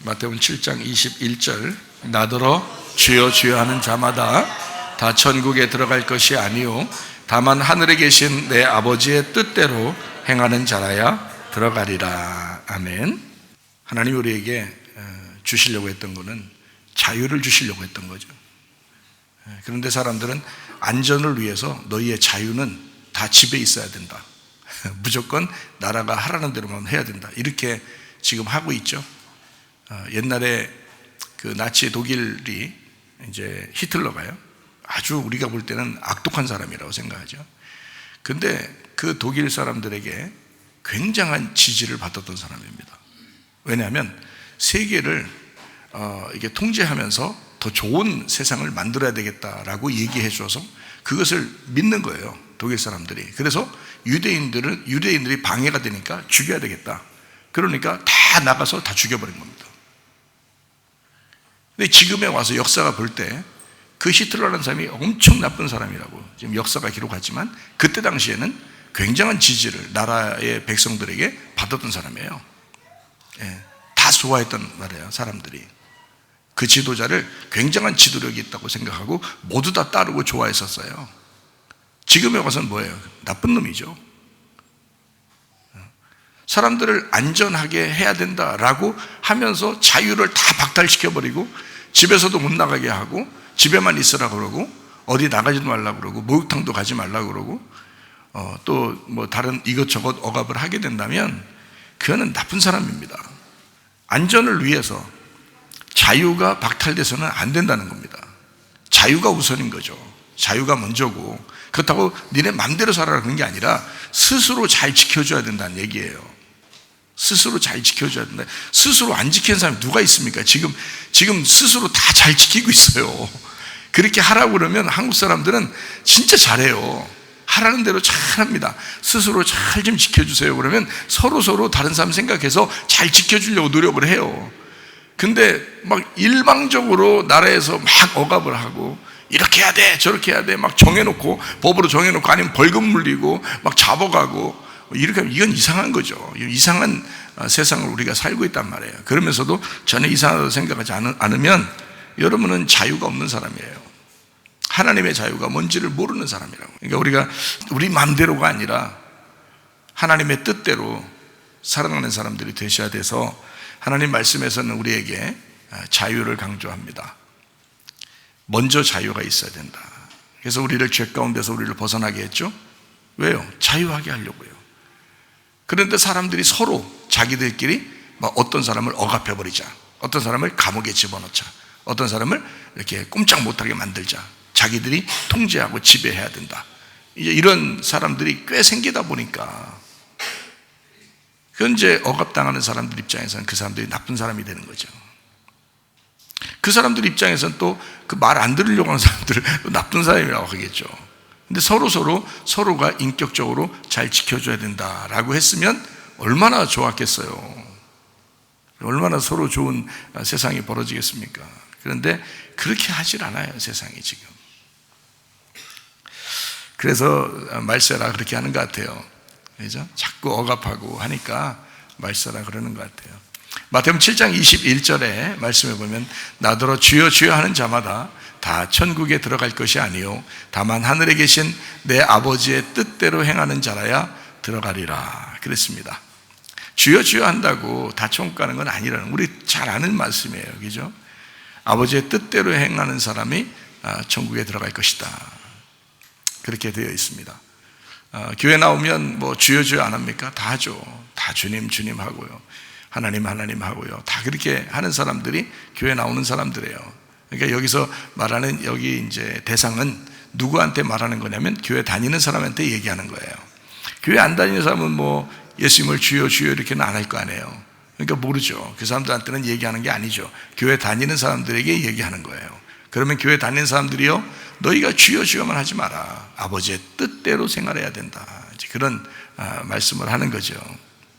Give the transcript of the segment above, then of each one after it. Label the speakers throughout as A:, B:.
A: 마태복음 7장 21절 나더러 주여 주여 하는 자마다 다 천국에 들어갈 것이 아니요 다만 하늘에 계신 내 아버지의 뜻대로 행하는 자라야 들어가리라. 아멘. 하나님이 우리에게 주시려고 했던 것은 자유를 주시려고 했던 거죠. 그런데 사람들은 안전을 위해서 너희의 자유는 다 집에 있어야 된다. 무조건 나라가 하라는 대로만 해야 된다. 이렇게 지금 하고 있죠. 옛날에 그 나치 독일이 이제 히틀러가요. 아주 우리가 볼 때는 악독한 사람이라고 생각하죠. 근데 그 독일 사람들에게 굉장한 지지를 받았던 사람입니다. 왜냐하면 세계를 이게 통제하면서 더 좋은 세상을 만들어야 되겠다라고 얘기해 줘서 그것을 믿는 거예요, 독일 사람들이. 그래서 유대인들이 방해가 되니까 죽여야 되겠다. 그러니까 다 나가서 다 죽여버린 겁니다. 근데 지금에 와서 역사가 볼 때 그 히틀러라는 사람이 엄청 나쁜 사람이라고 지금 역사가 기록하지만 그때 당시에는 굉장한 지지를 나라의 백성들에게 받았던 사람이에요. 다 좋아했단 말이에요, 사람들이. 그 지도자를 굉장한 지도력이 있다고 생각하고 모두 다 따르고 좋아했었어요. 지금에 와서는 뭐예요? 나쁜 놈이죠. 사람들을 안전하게 해야 된다라고 하면서 자유를 다 박탈시켜버리고 집에서도 못 나가게 하고 집에만 있으라 그러고 어디 나가지도 말라 그러고 목욕탕도 가지 말라 그러고 또 뭐 다른 이것저것 억압을 하게 된다면 그거는 나쁜 사람입니다. 안전을 위해서 자유가 박탈돼서는 안 된다는 겁니다. 자유가 우선인 거죠. 자유가 먼저고 그렇다고 니네 맘대로 살아라 그런 게 아니라 스스로 잘 지켜줘야 된다는 얘기예요. 스스로 잘 지켜줘야 된다. 스스로 안 지키는 사람이 누가 있습니까? 지금 스스로 다 잘 지키고 있어요. 그렇게 하라고 그러면 한국 사람들은 진짜 잘해요. 하라는 대로 잘합니다. 스스로 잘 좀 지켜주세요. 그러면 서로 다른 사람 생각해서 잘 지켜주려고 노력을 해요. 근데 막 일방적으로 나라에서 막 억압을 하고 이렇게 해야 돼 저렇게 해야 돼 막 정해놓고 법으로 정해놓고 아니면 벌금 물리고 막 잡아가고 이렇게 하면 이건 이상한 거죠. 이상한 세상을 우리가 살고 있단 말이에요. 그러면서도 전혀 이상하다고 생각하지 않으면 여러분은 자유가 없는 사람이에요. 하나님의 자유가 뭔지를 모르는 사람이라고. 그러니까 우리가 우리 마음대로가 아니라 하나님의 뜻대로 살아가는 사람들이 되셔야 돼서 하나님 말씀에서는 우리에게 자유를 강조합니다. 먼저 자유가 있어야 된다. 그래서 우리를 죄 가운데서 우리를 벗어나게 했죠. 왜요? 자유하게 하려고요. 그런데 사람들이 서로 자기들끼리 어떤 사람을 억압해버리자, 어떤 사람을 감옥에 집어넣자, 어떤 사람을 이렇게 꼼짝 못하게 만들자, 자기들이 통제하고 지배해야 된다. 이제 이런 사람들이 꽤 생기다 보니까 현재 억압당하는 사람들 입장에서는 그 사람들이 나쁜 사람이 되는 거죠. 그 사람들 입장에서는 또 그 말 안 들으려고 하는 사람들을 나쁜 사람이라고 하겠죠. 근데 서로가 인격적으로 잘 지켜줘야 된다라고 했으면 얼마나 좋았겠어요. 얼마나 서로 좋은 세상이 벌어지겠습니까? 그런데 그렇게 하질 않아요, 세상이 지금. 그래서 말세라 그렇게 하는 것 같아요. 그죠? 자꾸 억압하고 하니까 말세라 그러는 것 같아요. 마태복음 7장 21절에 말씀해 보면 나더러 주여 주여 하는 자마다 다 천국에 들어갈 것이 아니요 다만 하늘에 계신 내 아버지의 뜻대로 행하는 자라야 들어가리라 그랬습니다. 주여 주여 한다고 다 천국 가는 건 아니라는 우리 잘 아는 말씀이에요. 그죠? 아버지의 뜻대로 행하는 사람이 천국에 들어갈 것이다. 그렇게 되어 있습니다. 교회 나오면 뭐 주여 주여 안 합니까? 다 하죠. 다 주님 주님 하고요. 하나님 하나님 하고요. 다 그렇게 하는 사람들이 교회 나오는 사람들이에요. 그러니까 여기서 말하는 여기 이제 대상은 누구한테 말하는 거냐면 교회 다니는 사람한테 얘기하는 거예요. 교회 안 다니는 사람은 뭐 예수님을 주여 주여 이렇게는 안 할 거 아니에요. 그러니까 모르죠. 그 사람들한테는 얘기하는 게 아니죠. 교회 다니는 사람들에게 얘기하는 거예요. 그러면 교회 다니는 사람들이요, 너희가 주여 주여만 하지 마라. 아버지의 뜻대로 생활해야 된다. 그런 말씀을 하는 거죠.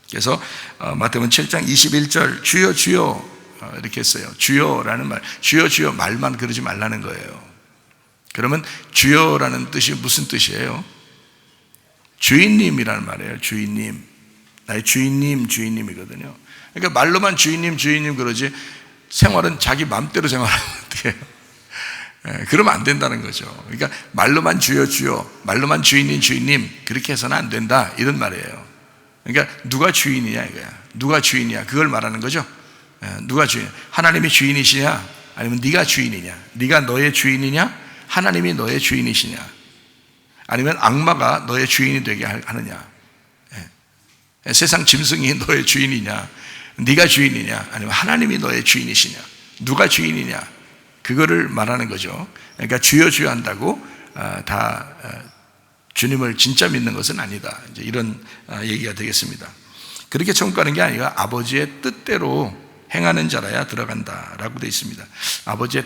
A: 그래서 마태복음 7장 21절 주여 주여 이렇게 했어요. 주여라는 말, 주여 주여 말만 그러지 말라는 거예요. 그러면 주여라는 뜻이 무슨 뜻이에요? 주인님이라는 말이에요. 주인님, 나의 주인님이거든요. 그러니까 말로만 주인님 주인님 그러지 생활은 자기 마음대로 생활하면 어떻게 해요? 그러면 안 된다는 거죠. 그러니까 말로만 주여 주여, 말로만 주인님 주인님 그렇게 해서는 안 된다 이런 말이에요. 그러니까 누가 주인이냐 이거야. 누가 주인이야 그걸 말하는 거죠. 누가 주인? 하나님이 주인이시냐 아니면 네가 주인이냐? 네가 너의 주인이냐? 하나님이 너의 주인이시냐? 아니면 악마가 너의 주인이 되게 하느냐? 세상 짐승이 너의 주인이냐? 네가 주인이냐? 아니면 하나님이 너의 주인이시냐? 누가 주인이냐? 그거를 말하는 거죠. 그러니까 주여 주여 한다고 다 주님을 진짜 믿는 것은 아니다. 이제 이런 얘기가 되겠습니다. 그렇게 천국 가는 게 아니라 아버지의 뜻대로 행하는 자라야 들어간다라고 되어 있습니다. 아버지의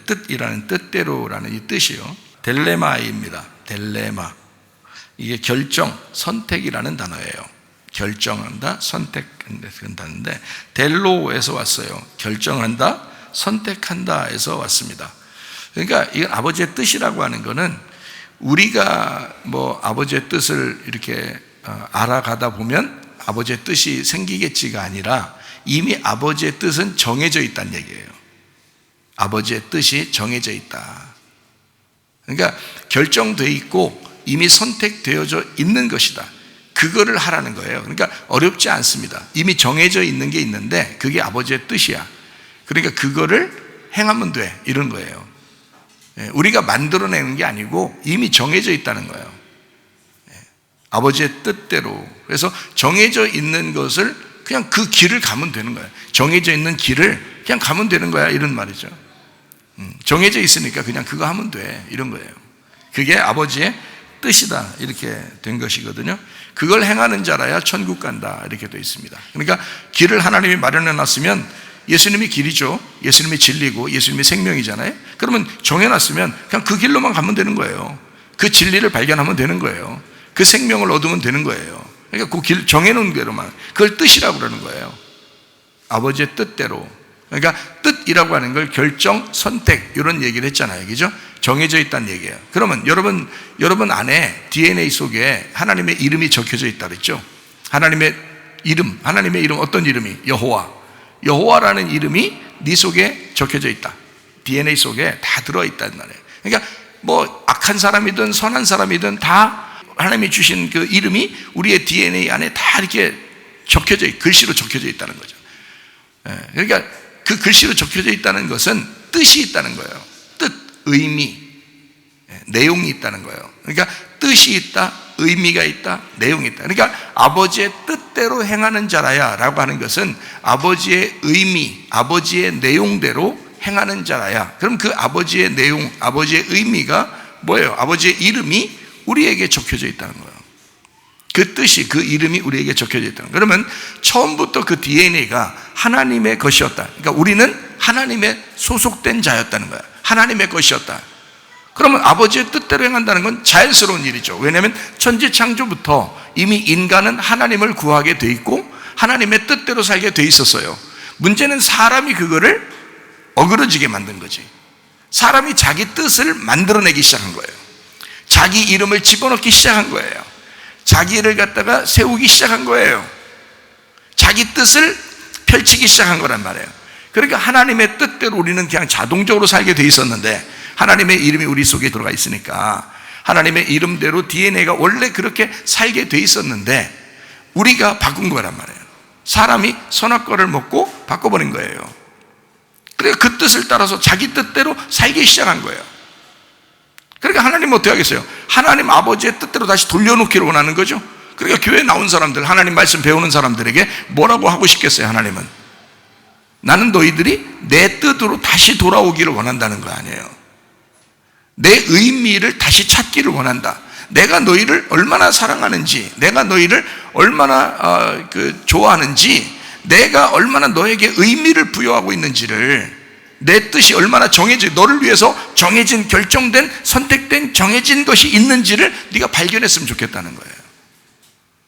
A: 뜻이라는 뜻대로라는 이 뜻이요. 델레마입니다. 델레마. 이게 결정, 선택이라는 단어예요. 결정한다, 선택한다는데 델로에서 왔어요. 결정한다, 선택한다에서 왔습니다. 그러니까 이건 아버지의 뜻이라고 하는 것은 우리가 뭐 아버지의 뜻을 이렇게 알아가다 보면 아버지의 뜻이 생기겠지가 아니라 이미 아버지의 뜻은 정해져 있다는 얘기예요. 아버지의 뜻이 정해져 있다. 그러니까 결정되어 있고 이미 선택되어져 있는 것이다. 그거를 하라는 거예요. 그러니까 어렵지 않습니다. 이미 정해져 있는 게 있는데 그게 아버지의 뜻이야. 그러니까 그거를 행하면 돼 이런 거예요. 우리가 만들어내는 게 아니고 이미 정해져 있다는 거예요. 아버지의 뜻대로. 그래서 정해져 있는 것을 그냥 그 길을 가면 되는 거예요. 정해져 있는 길을 그냥 가면 되는 거야 이런 말이죠. 정해져 있으니까 그냥 그거 하면 돼 이런 거예요. 그게 아버지의 뜻이다 이렇게 된 것이거든요. 그걸 행하는 자라야 천국 간다 이렇게 되어 있습니다. 그러니까 길을 하나님이 마련해 놨으면 예수님이 길이죠. 예수님이 진리고 예수님이 생명이잖아요. 그러면 정해놨으면 그냥 그 길로만 가면 되는 거예요. 그 진리를 발견하면 되는 거예요. 그 생명을 얻으면 되는 거예요. 그러니까 그 길 정해놓은 대로만 그걸 뜻이라고 그러는 거예요. 아버지의 뜻대로. 그러니까 뜻이라고 하는 걸 결정, 선택 이런 얘기를 했잖아요. 그죠? 정해져 있다는 얘기예요. 그러면 여러분 안에 DNA 속에 하나님의 이름이 적혀져 있다 그랬죠? 하나님의 이름 어떤 이름이? 여호와라는 이름이 네 속에 적혀져 있다. DNA 속에 다 들어있다는 말이에요. 그러니까 뭐 악한 사람이든 선한 사람이든 다 하나님이 주신 그 이름이 우리의 DNA 안에 다 이렇게 적혀져 글씨로 적혀져 있다는 거죠. 그러니까 그 글씨로 적혀져 있다는 것은 뜻이 있다는 거예요. 뜻, 의미, 내용이 있다는 거예요. 그러니까 뜻이 있다, 의미가 있다, 내용이 있다. 그러니까 아버지의 뜻대로 행하는 자라야 라고 하는 것은 아버지의 의미, 아버지의 내용대로 행하는 자라야. 그럼 그 아버지의 내용, 아버지의 의미가 뭐예요? 아버지의 이름이 우리에게 적혀져 있다는 거예요. 그 뜻이, 그 이름이 우리에게 적혀져 있다는 거예요. 그러면 처음부터 그 DNA가 하나님의 것이었다. 그러니까 우리는 하나님의 소속된 자였다는 거예요. 하나님의 것이었다. 그러면 아버지의 뜻대로 행한다는 건 자연스러운 일이죠. 왜냐하면 천지창조부터 이미 인간은 하나님을 구하게 돼 있고 하나님의 뜻대로 살게 돼 있었어요. 문제는 사람이 그거를 어그러지게 만든 거지. 사람이 자기 뜻을 만들어내기 시작한 거예요. 자기 이름을 집어넣기 시작한 거예요. 자기를 갖다가 세우기 시작한 거예요. 자기 뜻을 펼치기 시작한 거란 말이에요. 그러니까 하나님의 뜻대로 우리는 그냥 자동적으로 살게 돼 있었는데 하나님의 이름이 우리 속에 들어가 있으니까 하나님의 이름대로 DNA가 원래 그렇게 살게 돼 있었는데 우리가 바꾼 거란 말이에요. 사람이 선악과를 먹고 바꿔버린 거예요. 그러니까 그 뜻을 따라서 자기 뜻대로 살기 시작한 거예요. 그러니까 하나님은 어떻게 하겠어요? 하나님 아버지의 뜻대로 다시 돌려놓기를 원하는 거죠. 그러니까 교회에 나온 사람들, 하나님 말씀 배우는 사람들에게 뭐라고 하고 싶겠어요? 하나님은 나는 너희들이 내 뜻으로 다시 돌아오기를 원한다는 거 아니에요. 내 의미를 다시 찾기를 원한다. 내가 너희를 얼마나 사랑하는지, 내가 너희를 얼마나 좋아하는지, 내가 얼마나 너에게 의미를 부여하고 있는지를, 내 뜻이 얼마나 정해진, 너를 위해서 정해진, 결정된, 선택된, 정해진 것이 있는지를 네가 발견했으면 좋겠다는 거예요.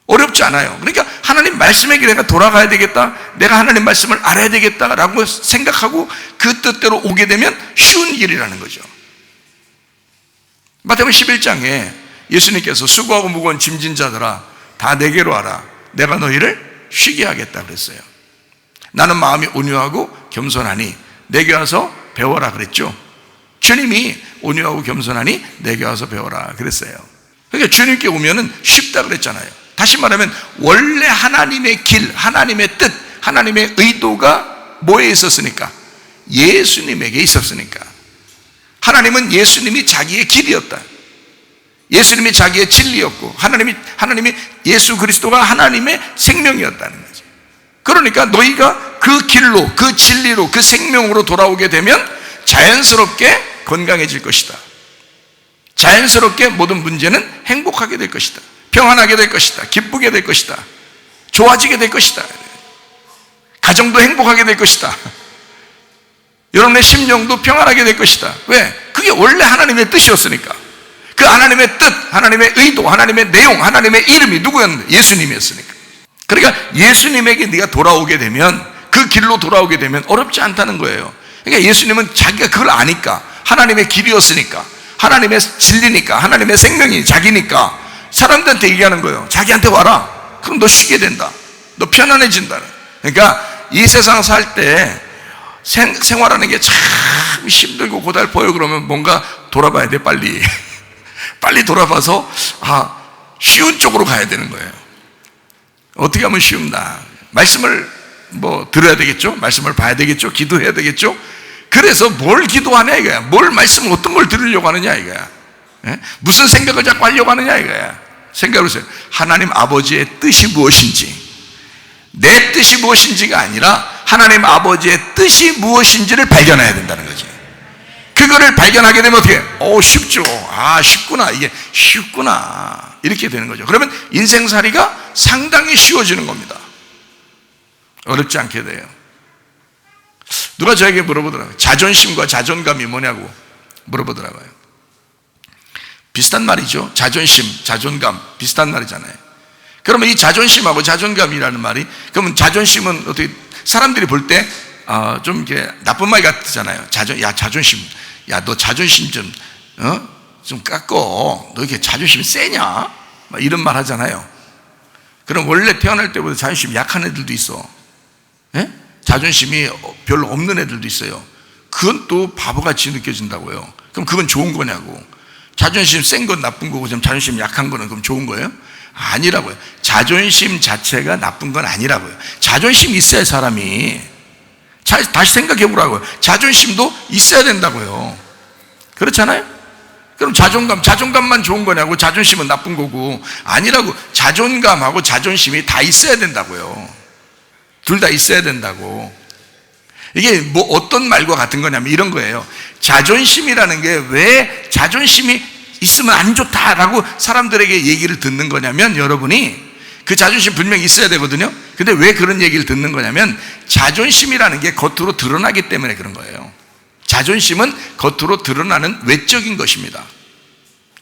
A: 어렵지 않아요. 그러니까 하나님 말씀에게 내가 돌아가야 되겠다, 내가 하나님 말씀을 알아야 되겠다라고 생각하고 그 뜻대로 오게 되면 쉬운 길이라는 거죠. 마태복음 11장에 예수님께서 수고하고 무거운 짐진 자들아 다 내게로 와라, 내가 너희를 쉬게 하겠다 그랬어요. 나는 마음이 온유하고 겸손하니 내게 와서 배워라 그랬죠. 주님이 온유하고 겸손하니 내게 와서 배워라 그랬어요. 그러니까 주님께 오면은 쉽다 그랬잖아요. 다시 말하면 원래 하나님의 길, 하나님의 뜻, 하나님의 의도가 뭐에 있었으니까? 예수님에게 있었으니까. 하나님은 예수님이 자기의 길이었다. 예수님이 자기의 진리였고 하나님이 예수 그리스도가 하나님의 생명이었다는 거지. 그러니까 너희가 그 길로, 그 진리로, 그 생명으로 돌아오게 되면 자연스럽게 건강해질 것이다. 자연스럽게 모든 문제는 행복하게 될 것이다. 평안하게 될 것이다. 기쁘게 될 것이다. 좋아지게 될 것이다. 가정도 행복하게 될 것이다. 여러분의 심령도 평안하게 될 것이다. 왜? 그게 원래 하나님의 뜻이었으니까. 그 하나님의 뜻, 하나님의 의도, 하나님의 내용, 하나님의 이름이 누구였는데? 예수님이었으니까. 그러니까 예수님에게 네가 돌아오게 되면, 그 길로 돌아오게 되면 어렵지 않다는 거예요. 그러니까 예수님은 자기가 그걸 아니까, 하나님의 길이었으니까, 하나님의 진리니까, 하나님의 생명이 자기니까 사람들한테 얘기하는 거예요. 자기한테 와라. 그럼 너 쉬게 된다. 너 편안해진다. 그러니까 이 세상 살 때 생활하는 게 참 힘들고 고달퍼요. 그러면 뭔가 돌아봐야 돼. 빨리 돌아봐서 쉬운 쪽으로 가야 되는 거예요. 어떻게 하면 쉬운다? 말씀을 들어야 되겠죠? 말씀을 봐야 되겠죠? 기도해야 되겠죠? 그래서 뭘 기도하냐 이거야. 뭘 말씀을 어떤 걸 들으려고 하느냐 이거야. 무슨 생각을 자꾸 하려고 하느냐 이거야. 생각을 해보세요. 하나님 아버지의 뜻이 무엇인지, 내 뜻이 무엇인지가 아니라 하나님 아버지의 뜻이 무엇인지를 발견해야 된다는 거지. 그거를 발견하게 되면 어떻게? 쉽죠. 쉽구나. 이게 쉽구나. 이렇게 되는 거죠. 그러면 인생살이가 상당히 쉬워지는 겁니다. 어렵지 않게 돼요. 누가 저에게 물어보더라고요. 자존심과 자존감이 뭐냐고 물어보더라고요. 비슷한 말이죠. 자존심, 자존감 비슷한 말이잖아요. 그러면 이 자존심하고 자존감이라는 말이, 그러면 자존심은 어떻게 사람들이 볼 때 좀 이렇게 나쁜 말 같잖아요. 자존심, 너 자존심 좀 깎어. 너 이렇게 자존심이 세냐? 이런 말 하잖아요. 그럼 원래 태어날 때보다 자존심이 약한 애들도 있어. 자존심이 별로 없는 애들도 있어요. 그건 또 바보같이 느껴진다고요. 그럼 그건 좋은 거냐고. 자존심 센 건 나쁜 거고 자존심 약한 거는 그럼 좋은 거예요? 아니라고요. 자존심 자체가 나쁜 건 아니라고요. 자존심이 있어야 사람이, 다시 생각해 보라고요. 자존심도 있어야 된다고요. 그렇잖아요? 그럼 자존감만 좋은 거냐고, 자존심은 나쁜 거고. 아니라고. 자존감하고 자존심이 다 있어야 된다고요. 둘 다 있어야 된다고. 이게 어떤 말과 같은 거냐면 이런 거예요. 자존심이라는 게 왜 자존심이 있으면 안 좋다라고 사람들에게 얘기를 듣는 거냐면, 여러분이 그 자존심 분명히 있어야 되거든요. 근데 왜 그런 얘기를 듣는 거냐면, 자존심이라는 게 겉으로 드러나기 때문에 그런 거예요. 자존심은 겉으로 드러나는 외적인 것입니다.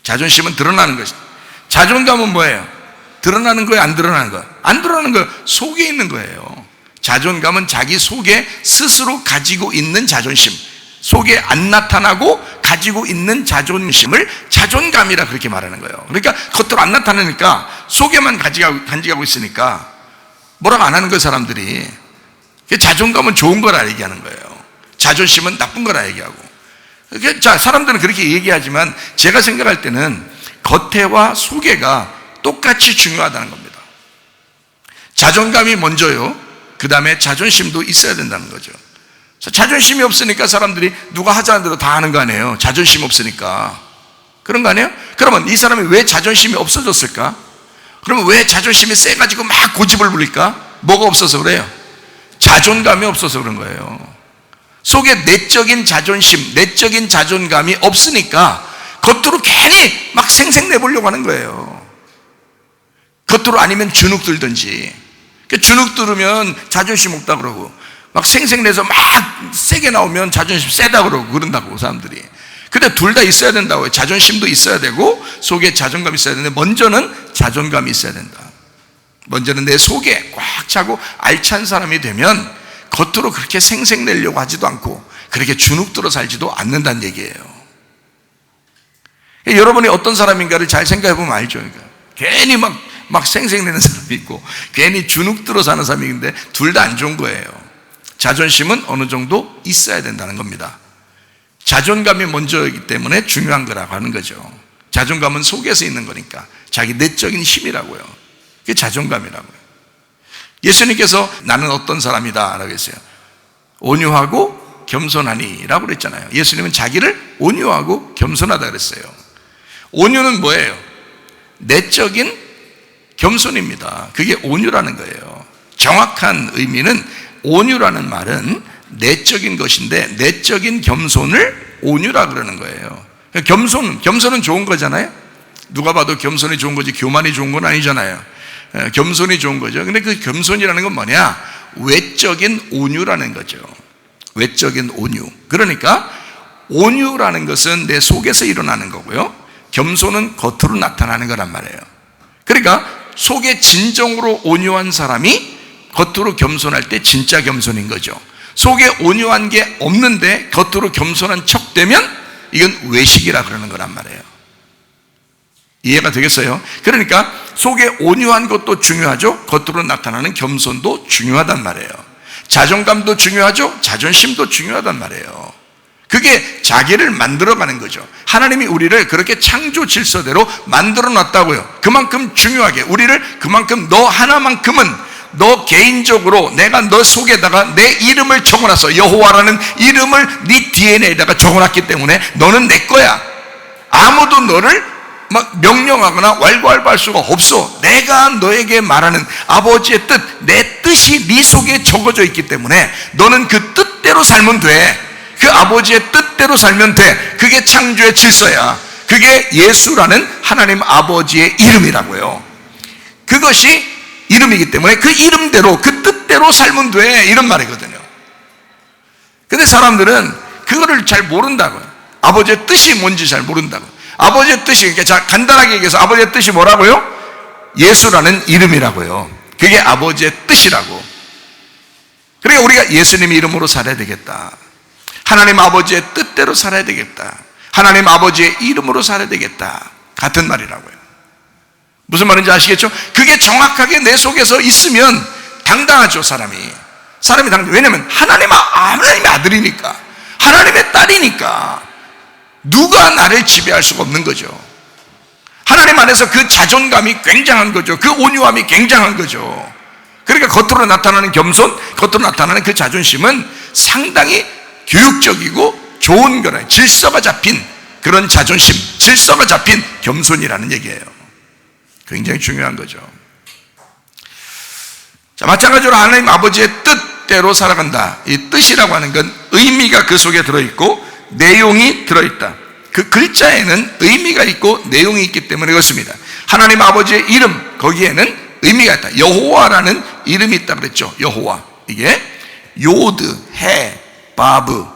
A: 자존심은 드러나는 것입니다. 자존감은 뭐예요? 드러나는 거예요? 안 드러나는 거예요? 안 드러나는 거예요. 속에 있는 거예요. 자존감은 자기 속에 스스로 가지고 있는 자존심, 속에 안 나타나고 가지고 있는 자존심을 자존감이라 그렇게 말하는 거예요. 그러니까 겉으로 안 나타나니까 속에만 간직하고 있으니까 뭐라고 안 하는 거예요, 사람들이. 자존감은 좋은 거라 얘기하는 거예요. 자존심은 나쁜 거라 얘기하고. 자, 사람들은 그렇게 얘기하지만 제가 생각할 때는 겉에와 속에가 똑같이 중요하다는 겁니다. 자존감이 먼저요. 그 다음에 자존심도 있어야 된다는 거죠. 자존심이 없으니까 사람들이 누가 하자는 대로 다 하는 거 아니에요. 자존심 없으니까. 그런 거 아니에요? 그러면 이 사람이 왜 자존심이 없어졌을까? 그러면 왜 자존심이 세가지고 막 고집을 부릴까? 뭐가 없어서 그래요? 자존감이 없어서 그런 거예요. 속에 내적인 자존심, 내적인 자존감이 없으니까 겉으로 괜히 막 생색내보려고 하는 거예요. 겉으로 아니면 주눅 들든지. 주눅 들으면 자존심 없다 그러고, 막 생색내서 막 세게 나오면 자존심 세다 그러고 그런다고 사람들이. 근데 둘 다 있어야 된다고요. 자존심도 있어야 되고 속에 자존감이 있어야 되는데, 먼저는 자존감이 있어야 된다. 먼저는 내 속에 꽉 차고 알찬 사람이 되면 겉으로 그렇게 생색내려고 하지도 않고 그렇게 주눅 들어 살지도 않는다는 얘기예요. 여러분이 어떤 사람인가를 잘 생각해 보면 알죠. 그러니까 괜히 막 생색내는 사람이 있고 괜히 주눅 들어 사는 사람이 있는데 둘 다 안 좋은 거예요. 자존심은 어느 정도 있어야 된다는 겁니다. 자존감이 먼저이기 때문에 중요한 거라고 하는 거죠. 자존감은 속에서 있는 거니까 자기 내적인 힘이라고요. 그게 자존감이라고요. 예수님께서 나는 어떤 사람이다 라고 했어요. 온유하고 겸손하니 라고 그랬잖아요. 예수님은 자기를 온유하고 겸손하다 그랬어요. 온유는 뭐예요? 내적인 겸손입니다. 그게 온유라는 거예요. 정확한 의미는 온유라는 말은 내적인 것인데 내적인 겸손을 온유라 그러는 거예요. 겸손은 좋은 거잖아요. 누가 봐도 겸손이 좋은 거지 교만이 좋은 건 아니잖아요. 겸손이 좋은 거죠. 근데 그 겸손이라는 건 뭐냐? 외적인 온유라는 거죠. 외적인 온유. 그러니까 온유라는 것은 내 속에서 일어나는 거고요. 겸손은 겉으로 나타나는 거란 말이에요. 그러니까 속에 진정으로 온유한 사람이 겉으로 겸손할 때 진짜 겸손인 거죠. 속에 온유한 게 없는데 겉으로 겸손한 척 되면 이건 외식이라 그러는 거란 말이에요. 이해가 되겠어요? 그러니까 속에 온유한 것도 중요하죠. 겉으로 나타나는 겸손도 중요하단 말이에요. 자존감도 중요하죠. 자존심도 중요하단 말이에요. 그게 자기를 만들어가는 거죠. 하나님이 우리를 그렇게 창조 질서대로 만들어 놨다고요. 그만큼 중요하게 우리를 그만큼 너 하나만큼은 너 개인적으로 내가 너 속에다가 내 이름을 적어놨어. 여호와라는 이름을 네 DNA에다가 적어놨기 때문에 너는 내 거야. 아무도 너를 막 명령하거나 왈가왈부할 수가 없어. 내가 너에게 말하는 아버지의 뜻, 내 뜻이 네 속에 적어져 있기 때문에 너는 그 뜻대로 살면 돼. 그 아버지의 뜻대로 살면 돼. 그게 창조의 질서야. 그게 예수라는 하나님 아버지의 이름이라고요. 그것이 이름이기 때문에 그 이름대로 그 뜻대로 살면 돼. 이런 말이거든요. 근데 사람들은 그거를 잘 모른다고요. 아버지의 뜻이 뭔지 잘 모른다고. 아버지의 뜻이, 그러니까 자, 간단하게 얘기해서 아버지의 뜻이 뭐라고요? 예수라는 이름이라고요. 그게 아버지의 뜻이라고. 그러니까 우리가 예수님의 이름으로 살아야 되겠다. 하나님 아버지의 뜻대로 살아야 되겠다. 하나님 아버지의 이름으로 살아야 되겠다. 같은 말이라고요. 무슨 말인지 아시겠죠? 그게 정확하게 내 속에서 있으면 당당하죠, 사람이 당당. 왜냐면 하나님의 아들이니까, 하나님의 딸이니까 누가 나를 지배할 수가 없는 거죠. 하나님 안에서 그 자존감이 굉장한 거죠. 그 온유함이 굉장한 거죠. 그러니까 겉으로 나타나는 겸손, 겉으로 나타나는 그 자존심은 상당히 교육적이고 좋은 거라요. 질서가 잡힌 그런 자존심, 질서가 잡힌 겸손이라는 얘기예요. 굉장히 중요한 거죠. 자, 마찬가지로 하나님 아버지의 뜻대로 살아간다. 이 뜻이라고 하는 건 의미가 그 속에 들어있고 내용이 들어있다. 그 글자에는 의미가 있고 내용이 있기 때문에 그렇습니다. 하나님 아버지의 이름, 거기에는 의미가 있다. 여호와라는 이름이 있다 그랬죠. 여호와. 이게 요드, 해, 바브,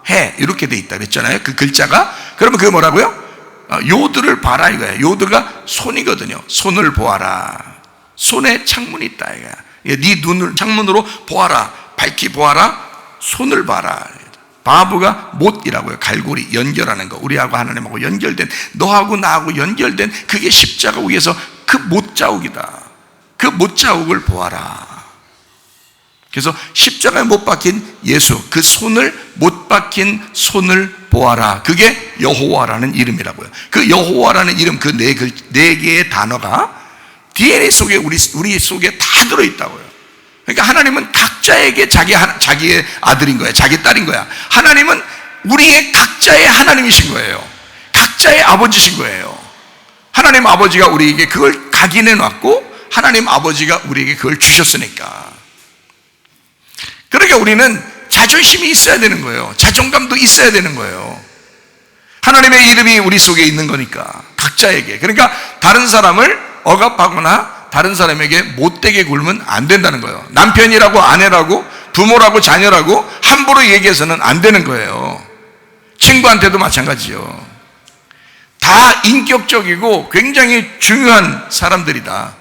A: 해 이렇게 돼 있다 그랬잖아요. 그 글자가. 그러면 그게 뭐라고요? 요드를 봐라 이거야. 요드가 손이거든요. 손을 보아라. 손에 창문이 있다 이거야. 네 눈을 창문으로 보아라. 밝히 보아라. 손을 봐라. 바브가 못이라고요. 갈고리, 연결하는 거. 우리하고 하나님하고 연결된, 너하고 나하고 연결된 그게 십자가 위에서 그 못자국이다. 그 못자국을 보아라. 그래서 십자가에 못 박힌 예수, 그 손을, 못 박힌 손을 보아라. 그게 여호와라는 이름이라고요. 그 여호와라는 이름, 그 네 개의 단어가 DNA 속에 우리 속에 다 들어있다고요. 그러니까 하나님은 각자에게 자기의 아들인 거야. 자기 딸인 거야. 하나님은 우리의 각자의 하나님이신 거예요. 각자의 아버지신 거예요. 하나님 아버지가 우리에게 그걸 각인해 놨고 하나님 아버지가 우리에게 그걸 주셨으니까. 그러니까 우리는 자존심이 있어야 되는 거예요. 자존감도 있어야 되는 거예요. 하나님의 이름이 우리 속에 있는 거니까 각자에게. 그러니까 다른 사람을 억압하거나 다른 사람에게 못되게 굴면 안 된다는 거예요. 남편이라고 아내라고 부모라고 자녀라고 함부로 얘기해서는 안 되는 거예요. 친구한테도 마찬가지요. 다 인격적이고 굉장히 중요한 사람들이다.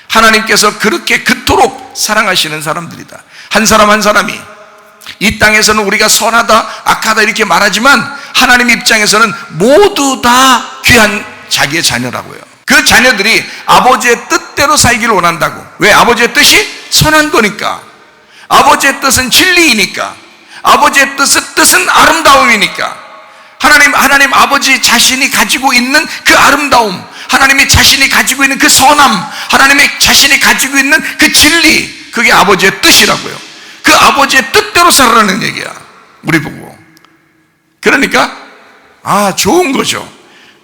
A: 하나님께서 그렇게 그토록 사랑하시는 사람들이다. 한 사람 한 사람이 이 땅에서는 우리가 선하다 악하다 이렇게 말하지만 하나님 입장에서는 모두 다 귀한 자기의 자녀라고요. 그 자녀들이 아버지의 뜻대로 살기를 원한다고. 왜? 아버지의 뜻이 선한 거니까. 아버지의 뜻은 진리이니까, 아버지의 뜻은 아름다움이니까, 하나님 아버지 자신이 가지고 있는 그 아름다움, 하나님이 자신이 가지고 있는 그 선함, 하나님이 자신이 가지고 있는 그 진리, 그게 아버지의 뜻이라고요. 그 아버지의 뜻대로 살아라는 얘기야, 우리 보고. 그러니까 좋은 거죠.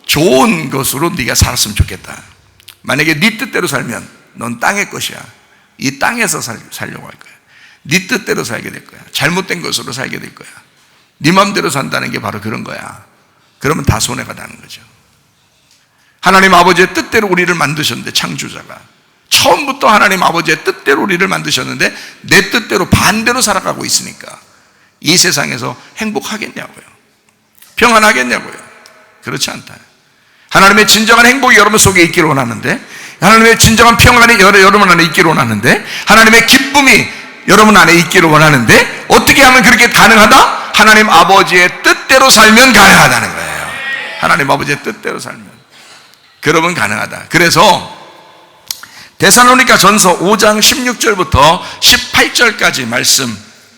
A: 좋은 것으로 네가 살았으면 좋겠다. 만약에 네 뜻대로 살면 넌 땅의 것이야. 이 땅에서 살려고 할 거야. 네 뜻대로 살게 될 거야. 잘못된 것으로 살게 될 거야. 네 마음대로 산다는 게 바로 그런 거야. 그러면 다 손해가 나는 거죠. 하나님 아버지의 뜻대로 우리를 만드셨는데, 창조자가 처음부터 하나님 아버지의 뜻대로 우리를 만드셨는데 내 뜻대로 반대로 살아가고 있으니까 이 세상에서 행복하겠냐고요? 평안하겠냐고요? 그렇지 않다. 하나님의 진정한 행복이 여러분 속에 있기를 원하는데, 하나님의 진정한 평안이 여러분 안에 있기를 원하는데, 하나님의 기쁨이 여러분 안에 있기를 원하는데, 어떻게 하면 그렇게 가능하다? 하나님 아버지의 뜻대로 살면 가능하다는 거예요. 하나님 아버지의 뜻대로 살면 그러면 가능하다. 그래서 데살로니가 전서 5장 16절부터 18절까지 말씀,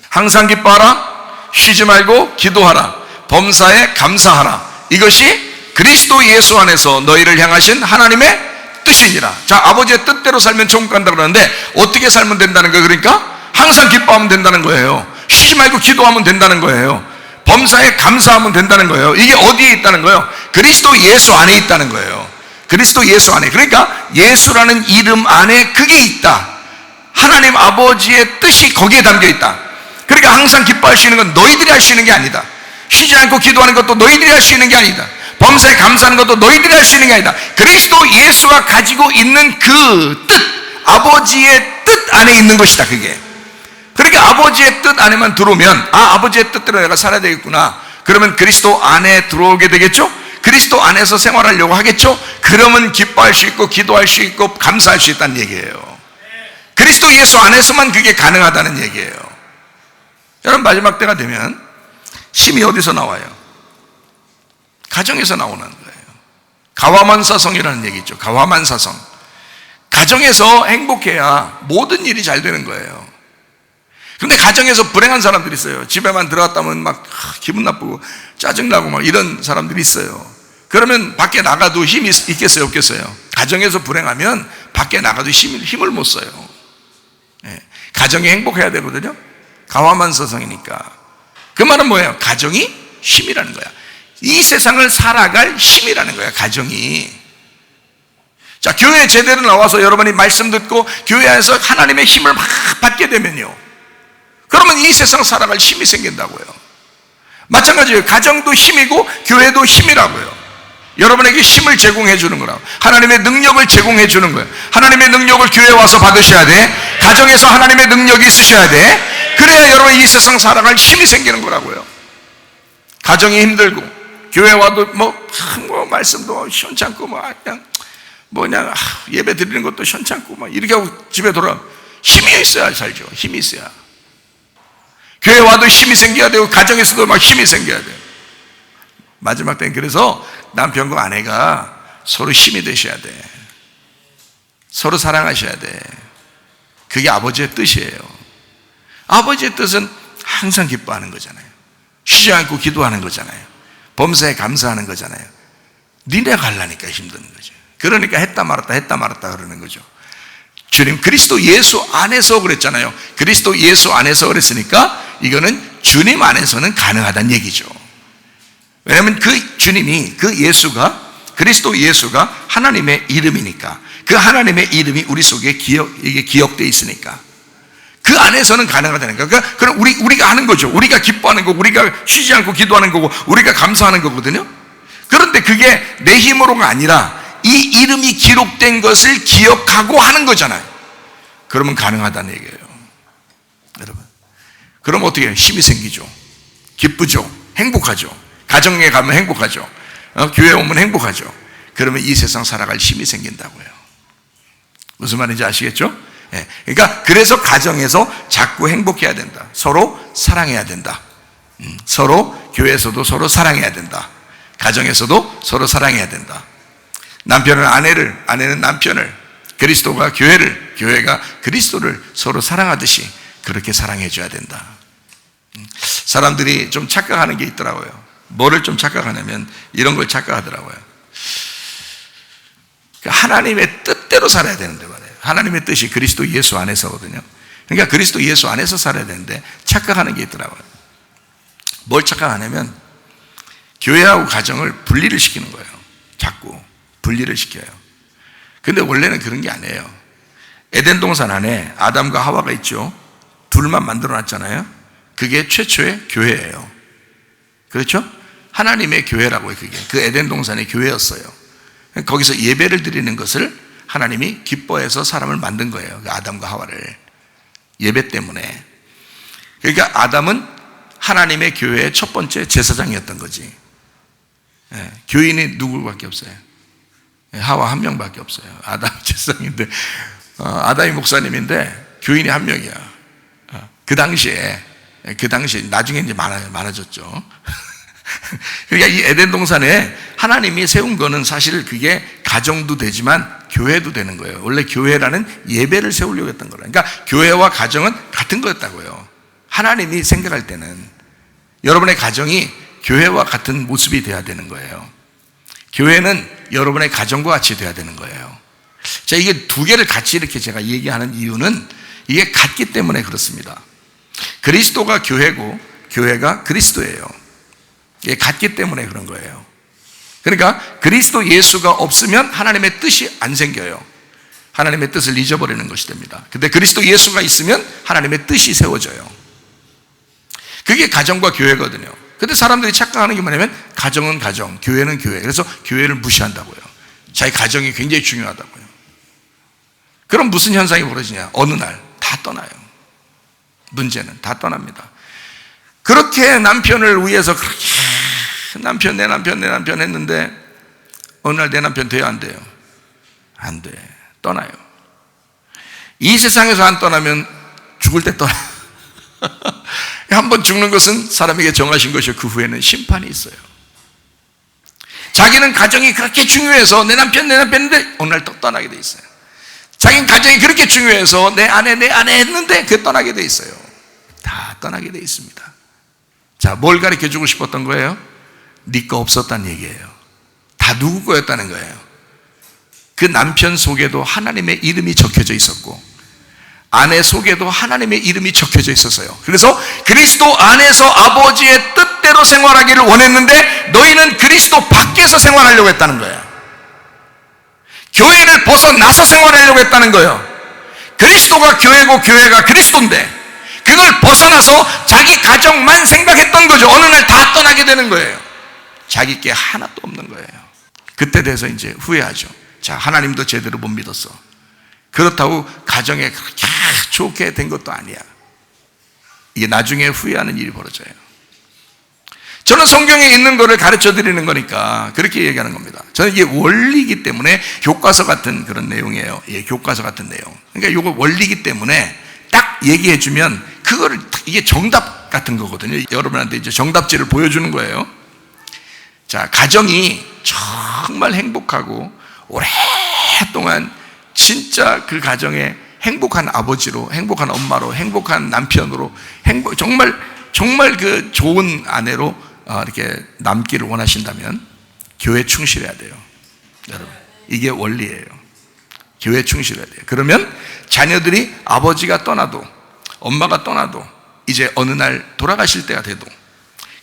A: 항상 기뻐하라, 쉬지 말고 기도하라, 범사에 감사하라, 이것이 그리스도 예수 안에서 너희를 향하신 하나님의 뜻이니라. 자, 아버지의 뜻대로 살면 천국 간다 그러는데 어떻게 살면 된다는 거예요? 그러니까 항상 기뻐하면 된다는 거예요. 쉬지 말고 기도하면 된다는 거예요. 범사에 감사하면 된다는 거예요. 이게 어디에 있다는 거예요? 그리스도 예수 안에 있다는 거예요. 그리스도 예수 안에. 그러니까 예수라는 이름 안에 그게 있다. 하나님 아버지의 뜻이 거기에 담겨 있다. 그러니까 항상 기뻐할 수 있는 건 너희들이 할 수 있는 게 아니다. 쉬지 않고 기도하는 것도 너희들이 할 수 있는 게 아니다. 범사에 감사하는 것도 너희들이 할 수 있는 게 아니다. 그리스도 예수가 가지고 있는 그 뜻, 아버지의 뜻 안에 있는 것이다, 그게. 그러니까 아버지의 뜻 안에만 들어오면 아버지의 뜻대로 내가 살아야 되겠구나. 그러면 그리스도 안에 들어오게 되겠죠? 그리스도 안에서 생활하려고 하겠죠? 그러면 기뻐할 수 있고 기도할 수 있고 감사할 수 있다는 얘기예요. 그리스도 예수 안에서만 그게 가능하다는 얘기예요. 여러분, 마지막 때가 되면 힘이 어디서 나와요? 가정에서 나오는 거예요. 가와만사성이라는 얘기 있죠. 가와만사성. 가정에서 행복해야 모든 일이 잘 되는 거예요. 근데 가정에서 불행한 사람들이 있어요. 집에만 들어갔다면 막 기분 나쁘고 짜증나고 막 이런 사람들이 있어요. 그러면 밖에 나가도 힘이 있겠어요, 없겠어요? 가정에서 불행하면 밖에 나가도 힘을 못 써요. 네. 가정이 행복해야 되거든요. 가와만사성이니까. 그 말은 뭐예요? 가정이 힘이라는 거야. 이 세상을 살아갈 힘이라는 거야, 가정이. 자, 교회 제대로 나와서 여러분이 말씀 듣고 교회 안에서 하나님의 힘을 막 받게 되면요, 그러면 이 세상 살아갈 힘이 생긴다고요. 마찬가지예요. 가정도 힘이고 교회도 힘이라고요. 여러분에게 힘을 제공해 주는 거라고. 하나님의 능력을 제공해 주는 거예요. 하나님의 능력을 교회에 와서 받으셔야 돼. 가정에서 하나님의 능력이 있으셔야 돼. 그래야 여러분 이 세상 살아갈 힘이 생기는 거라고요. 가정이 힘들고 교회 와도 뭐 말씀도 시원찮고 그냥 예배 드리는 것도 시원찮고 이렇게 하고 집에 돌아오면 힘이 있어야 살죠. 힘이 있어야. 교회 와도 힘이 생겨야 되고 가정에서도 막 힘이 생겨야 돼요. 마지막 때는 그래서 남편과 아내가 서로 힘이 되셔야 돼. 서로 사랑하셔야 돼. 그게 아버지의 뜻이에요. 아버지의 뜻은 항상 기뻐하는 거잖아요. 쉬지 않고 기도하는 거잖아요. 범사에 감사하는 거잖아요. 니네가 하려니까 힘든 거죠. 그러니까 했다 말았다 그러는 거죠. 주님 그리스도 예수 안에서 그랬잖아요. 그리스도 예수 안에서 그랬으니까 이거는 주님 안에서는 가능하다는 얘기죠. 왜냐하면 그 주님이, 그 예수가, 그리스도 예수가 하나님의 이름이니까, 그 하나님의 이름이 우리 속에 이게 기억되어 있으니까 그 안에서는 가능하다는 거예요. 그러니까 그럼 우리가 하는 거죠. 우리가 기뻐하는 거고, 우리가 쉬지 않고 기도하는 거고, 우리가 감사하는 거거든요. 그런데 그게 내 힘으로가 아니라 이 이름이 기록된 것을 기억하고 하는 거잖아요. 그러면 가능하다는 얘기예요. 여러분, 그럼 어떻게 해요? 힘이 생기죠. 기쁘죠. 행복하죠. 가정에 가면 행복하죠. 교회에 오면 행복하죠. 그러면 이 세상 살아갈 힘이 생긴다고요. 무슨 말인지 아시겠죠? 네. 그러니까 그래서 가정에서 자꾸 행복해야 된다. 서로 사랑해야 된다. 서로 교회에서도 서로 사랑해야 된다. 가정에서도 서로 사랑해야 된다. 남편은 아내를, 아내는 남편을, 그리스도가 교회를, 교회가 그리스도를 서로 사랑하듯이 그렇게 사랑해 줘야 된다. 사람들이 좀 착각하는 게 있더라고요. 뭐를 좀 착각하냐면 이런 걸 착각하더라고요. 하나님의 뜻대로 살아야 되는데 말이에요. 하나님의 뜻이 그리스도 예수 안에서거든요. 그러니까 그리스도 예수 안에서 살아야 되는데 착각하는 게 있더라고요. 뭘 착각하냐면 교회하고 가정을 분리를 시키는 거예요. 자꾸 분리를 시켜요. 근데 원래는 그런 게 아니에요. 에덴 동산 안에 아담과 하와가 있죠. 둘만 만들어 놨잖아요. 그게 최초의 교회예요. 그렇죠? 하나님의 교회라고요. 그게 그 에덴 동산의 교회였어요. 거기서 예배를 드리는 것을 하나님이 기뻐해서 사람을 만든 거예요. 그 아담과 하와를 예배 때문에. 그러니까 아담은 하나님의 교회의 첫 번째 제사장이었던 거지. 교인이 누구밖에 없어요? 하와 한 명밖에 없어요. 아담 제사장인데 아담이 목사님인데 교인이 한 명이야. 그 당시에 나중에 이제 많아졌죠. 그러니까 이 에덴 동산에 하나님이 세운 거는 사실 그게 가정도 되지만 교회도 되는 거예요. 원래 교회라는 예배를 세우려고 했던 거예요. 그러니까 교회와 가정은 같은 거였다고요. 하나님이 생각할 때는 여러분의 가정이 교회와 같은 모습이 돼야 되는 거예요. 교회는 여러분의 가정과 같이 돼야 되는 거예요. 자, 이게 두 개를 같이 이렇게 제가 얘기하는 이유는 이게 같기 때문에 그렇습니다. 그리스도가 교회고 교회가 그리스도예요. 이게 같기 때문에 그런 거예요. 그러니까 그리스도 예수가 없으면 하나님의 뜻이 안 생겨요. 하나님의 뜻을 잊어버리는 것이 됩니다. 근데 그리스도 예수가 있으면 하나님의 뜻이 세워져요. 그게 가정과 교회거든요. 근데 사람들이 착각하는 게 뭐냐면 가정은 가정, 교회는 교회. 그래서 교회를 무시한다고요. 자기 가정이 굉장히 중요하다고요. 그럼 무슨 현상이 벌어지냐? 어느 날 다 떠나요. 문제는 다 떠납니다. 그렇게 남편을 위해서 그렇게 내 남편 했는데 어느 날 내 남편 돼요, 안 돼요? 안 돼. 떠나요. 이 세상에서 안 떠나면 죽을 때 떠나. 한번 죽는 것은 사람에게 정하신 것이고 그 후에는 심판이 있어요. 자기는 가정이 그렇게 중요해서 내 남편 했는데 어느 날 또 떠나게 돼 있어요. 자기는 가정이 그렇게 중요해서 내 아내 했는데 그 떠나게 돼 있어요. 다 떠나게 돼 있습니다. 자, 뭘 가르쳐 주고 싶었던 거예요? 네 거 없었다는 얘기예요. 다 누구 거였다는 거예요. 그 남편 속에도 하나님의 이름이 적혀져 있었고 아내 속에도 하나님의 이름이 적혀져 있었어요. 그래서 그리스도 안에서 아버지의 뜻대로 생활하기를 원했는데 너희는 그리스도 밖에서 생활하려고 했다는 거예요. 교회를 벗어나서 생활하려고 했다는 거예요. 그리스도가 교회고 교회가 그리스도인데 그걸 벗어나서 자기 가정만 생각했던 거죠. 어느 날 다 떠나게 되는 거예요. 자기 게 하나도 없는 거예요. 그때 돼서 이제 후회하죠. 자, 하나님도 제대로 못 믿었어. 그렇다고 가정에 그렇게 좋게 된 것도 아니야. 이게 나중에 후회하는 일이 벌어져요. 저는 성경에 있는 거를 가르쳐 드리는 거니까 그렇게 얘기하는 겁니다. 저는 이게 원리이기 때문에 교과서 같은 그런 내용이에요. 예, 교과서 같은 내용. 그러니까 이거 원리이기 때문에 딱 얘기해 주면 그거를 이게 정답 같은 거거든요. 여러분한테 이제 정답지를 보여주는 거예요. 자, 가정이 정말 행복하고 오랫동안 진짜 그 가정에 행복한 아버지로, 행복한 엄마로, 행복한 남편으로, 정말 그 좋은 아내로 이렇게 남기를 원하신다면 교회 충실해야 돼요. 여러분, 이게 원리예요. 교회 충실해야 돼요. 그러면 자녀들이 아버지가 떠나도 엄마가 떠나도 이제 어느 날 돌아가실 때가 돼도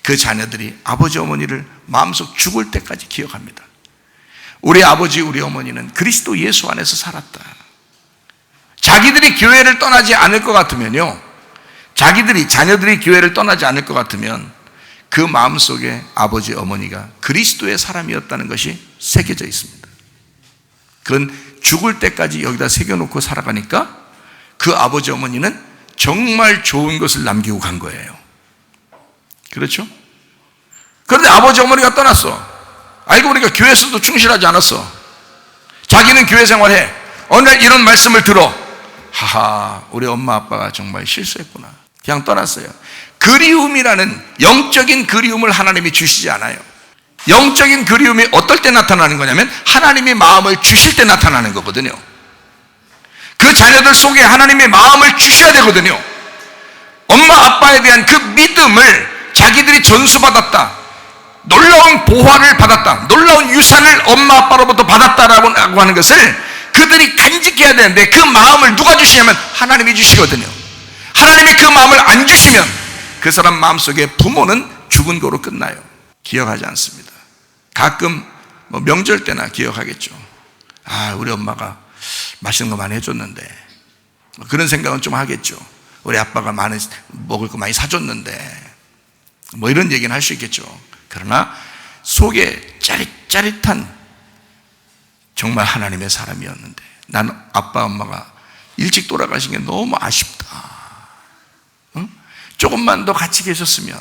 A: 그 자녀들이 아버지 어머니를 마음속 죽을 때까지 기억합니다. 우리 아버지 우리 어머니는 그리스도 예수 안에서 살았다. 자기들이 교회를 떠나지 않을 것 같으면요, 자녀들이 교회를 떠나지 않을 것 같으면 그 마음속에 아버지 어머니가 그리스도의 사람이었다는 것이 새겨져 있습니다. 그건 죽을 때까지 여기다 새겨놓고 살아가니까 그 아버지 어머니는 정말 좋은 것을 남기고 간 거예요. 그렇죠? 그런데 아버지 어머니가 떠났어. 알고 보니까 교회에서도 충실하지 않았어. 자기는 교회 생활해. 어느 날 이런 말씀을 들어. 하하, 우리 엄마 아빠가 정말 실수했구나. 그냥 떠났어요. 그리움이라는 영적인 그리움을 하나님이 주시지 않아요. 영적인 그리움이 어떨 때 나타나는 거냐면 하나님이 마음을 주실 때 나타나는 거거든요. 그 자녀들 속에 하나님의 마음을 주셔야 되거든요. 엄마 아빠에 대한 그 믿음을 자기들이 전수받았다, 놀라운 보화를 받았다, 놀라운 유산을 엄마 아빠로부터 받았다라고 하는 것을 그들이 간직해야 되는데, 그 마음을 누가 주시냐면 하나님이 주시거든요. 하나님이 그 마음을 안 주시면 그 사람 마음속에 부모는 죽은 거로 끝나요. 기억하지 않습니다. 가끔 뭐 명절 때나 기억하겠죠. 아, 우리 엄마가 맛있는 거 많이 해줬는데, 그런 생각은 좀 하겠죠. 우리 아빠가 많이 먹을 거 많이 사줬는데, 뭐 이런 얘기는 할 수 있겠죠. 그러나 속에 짜릿짜릿한 정말 하나님의 사람이었는데, 난 아빠 엄마가 일찍 돌아가신 게 너무 아쉽다. 응? 조금만 더 같이 계셨으면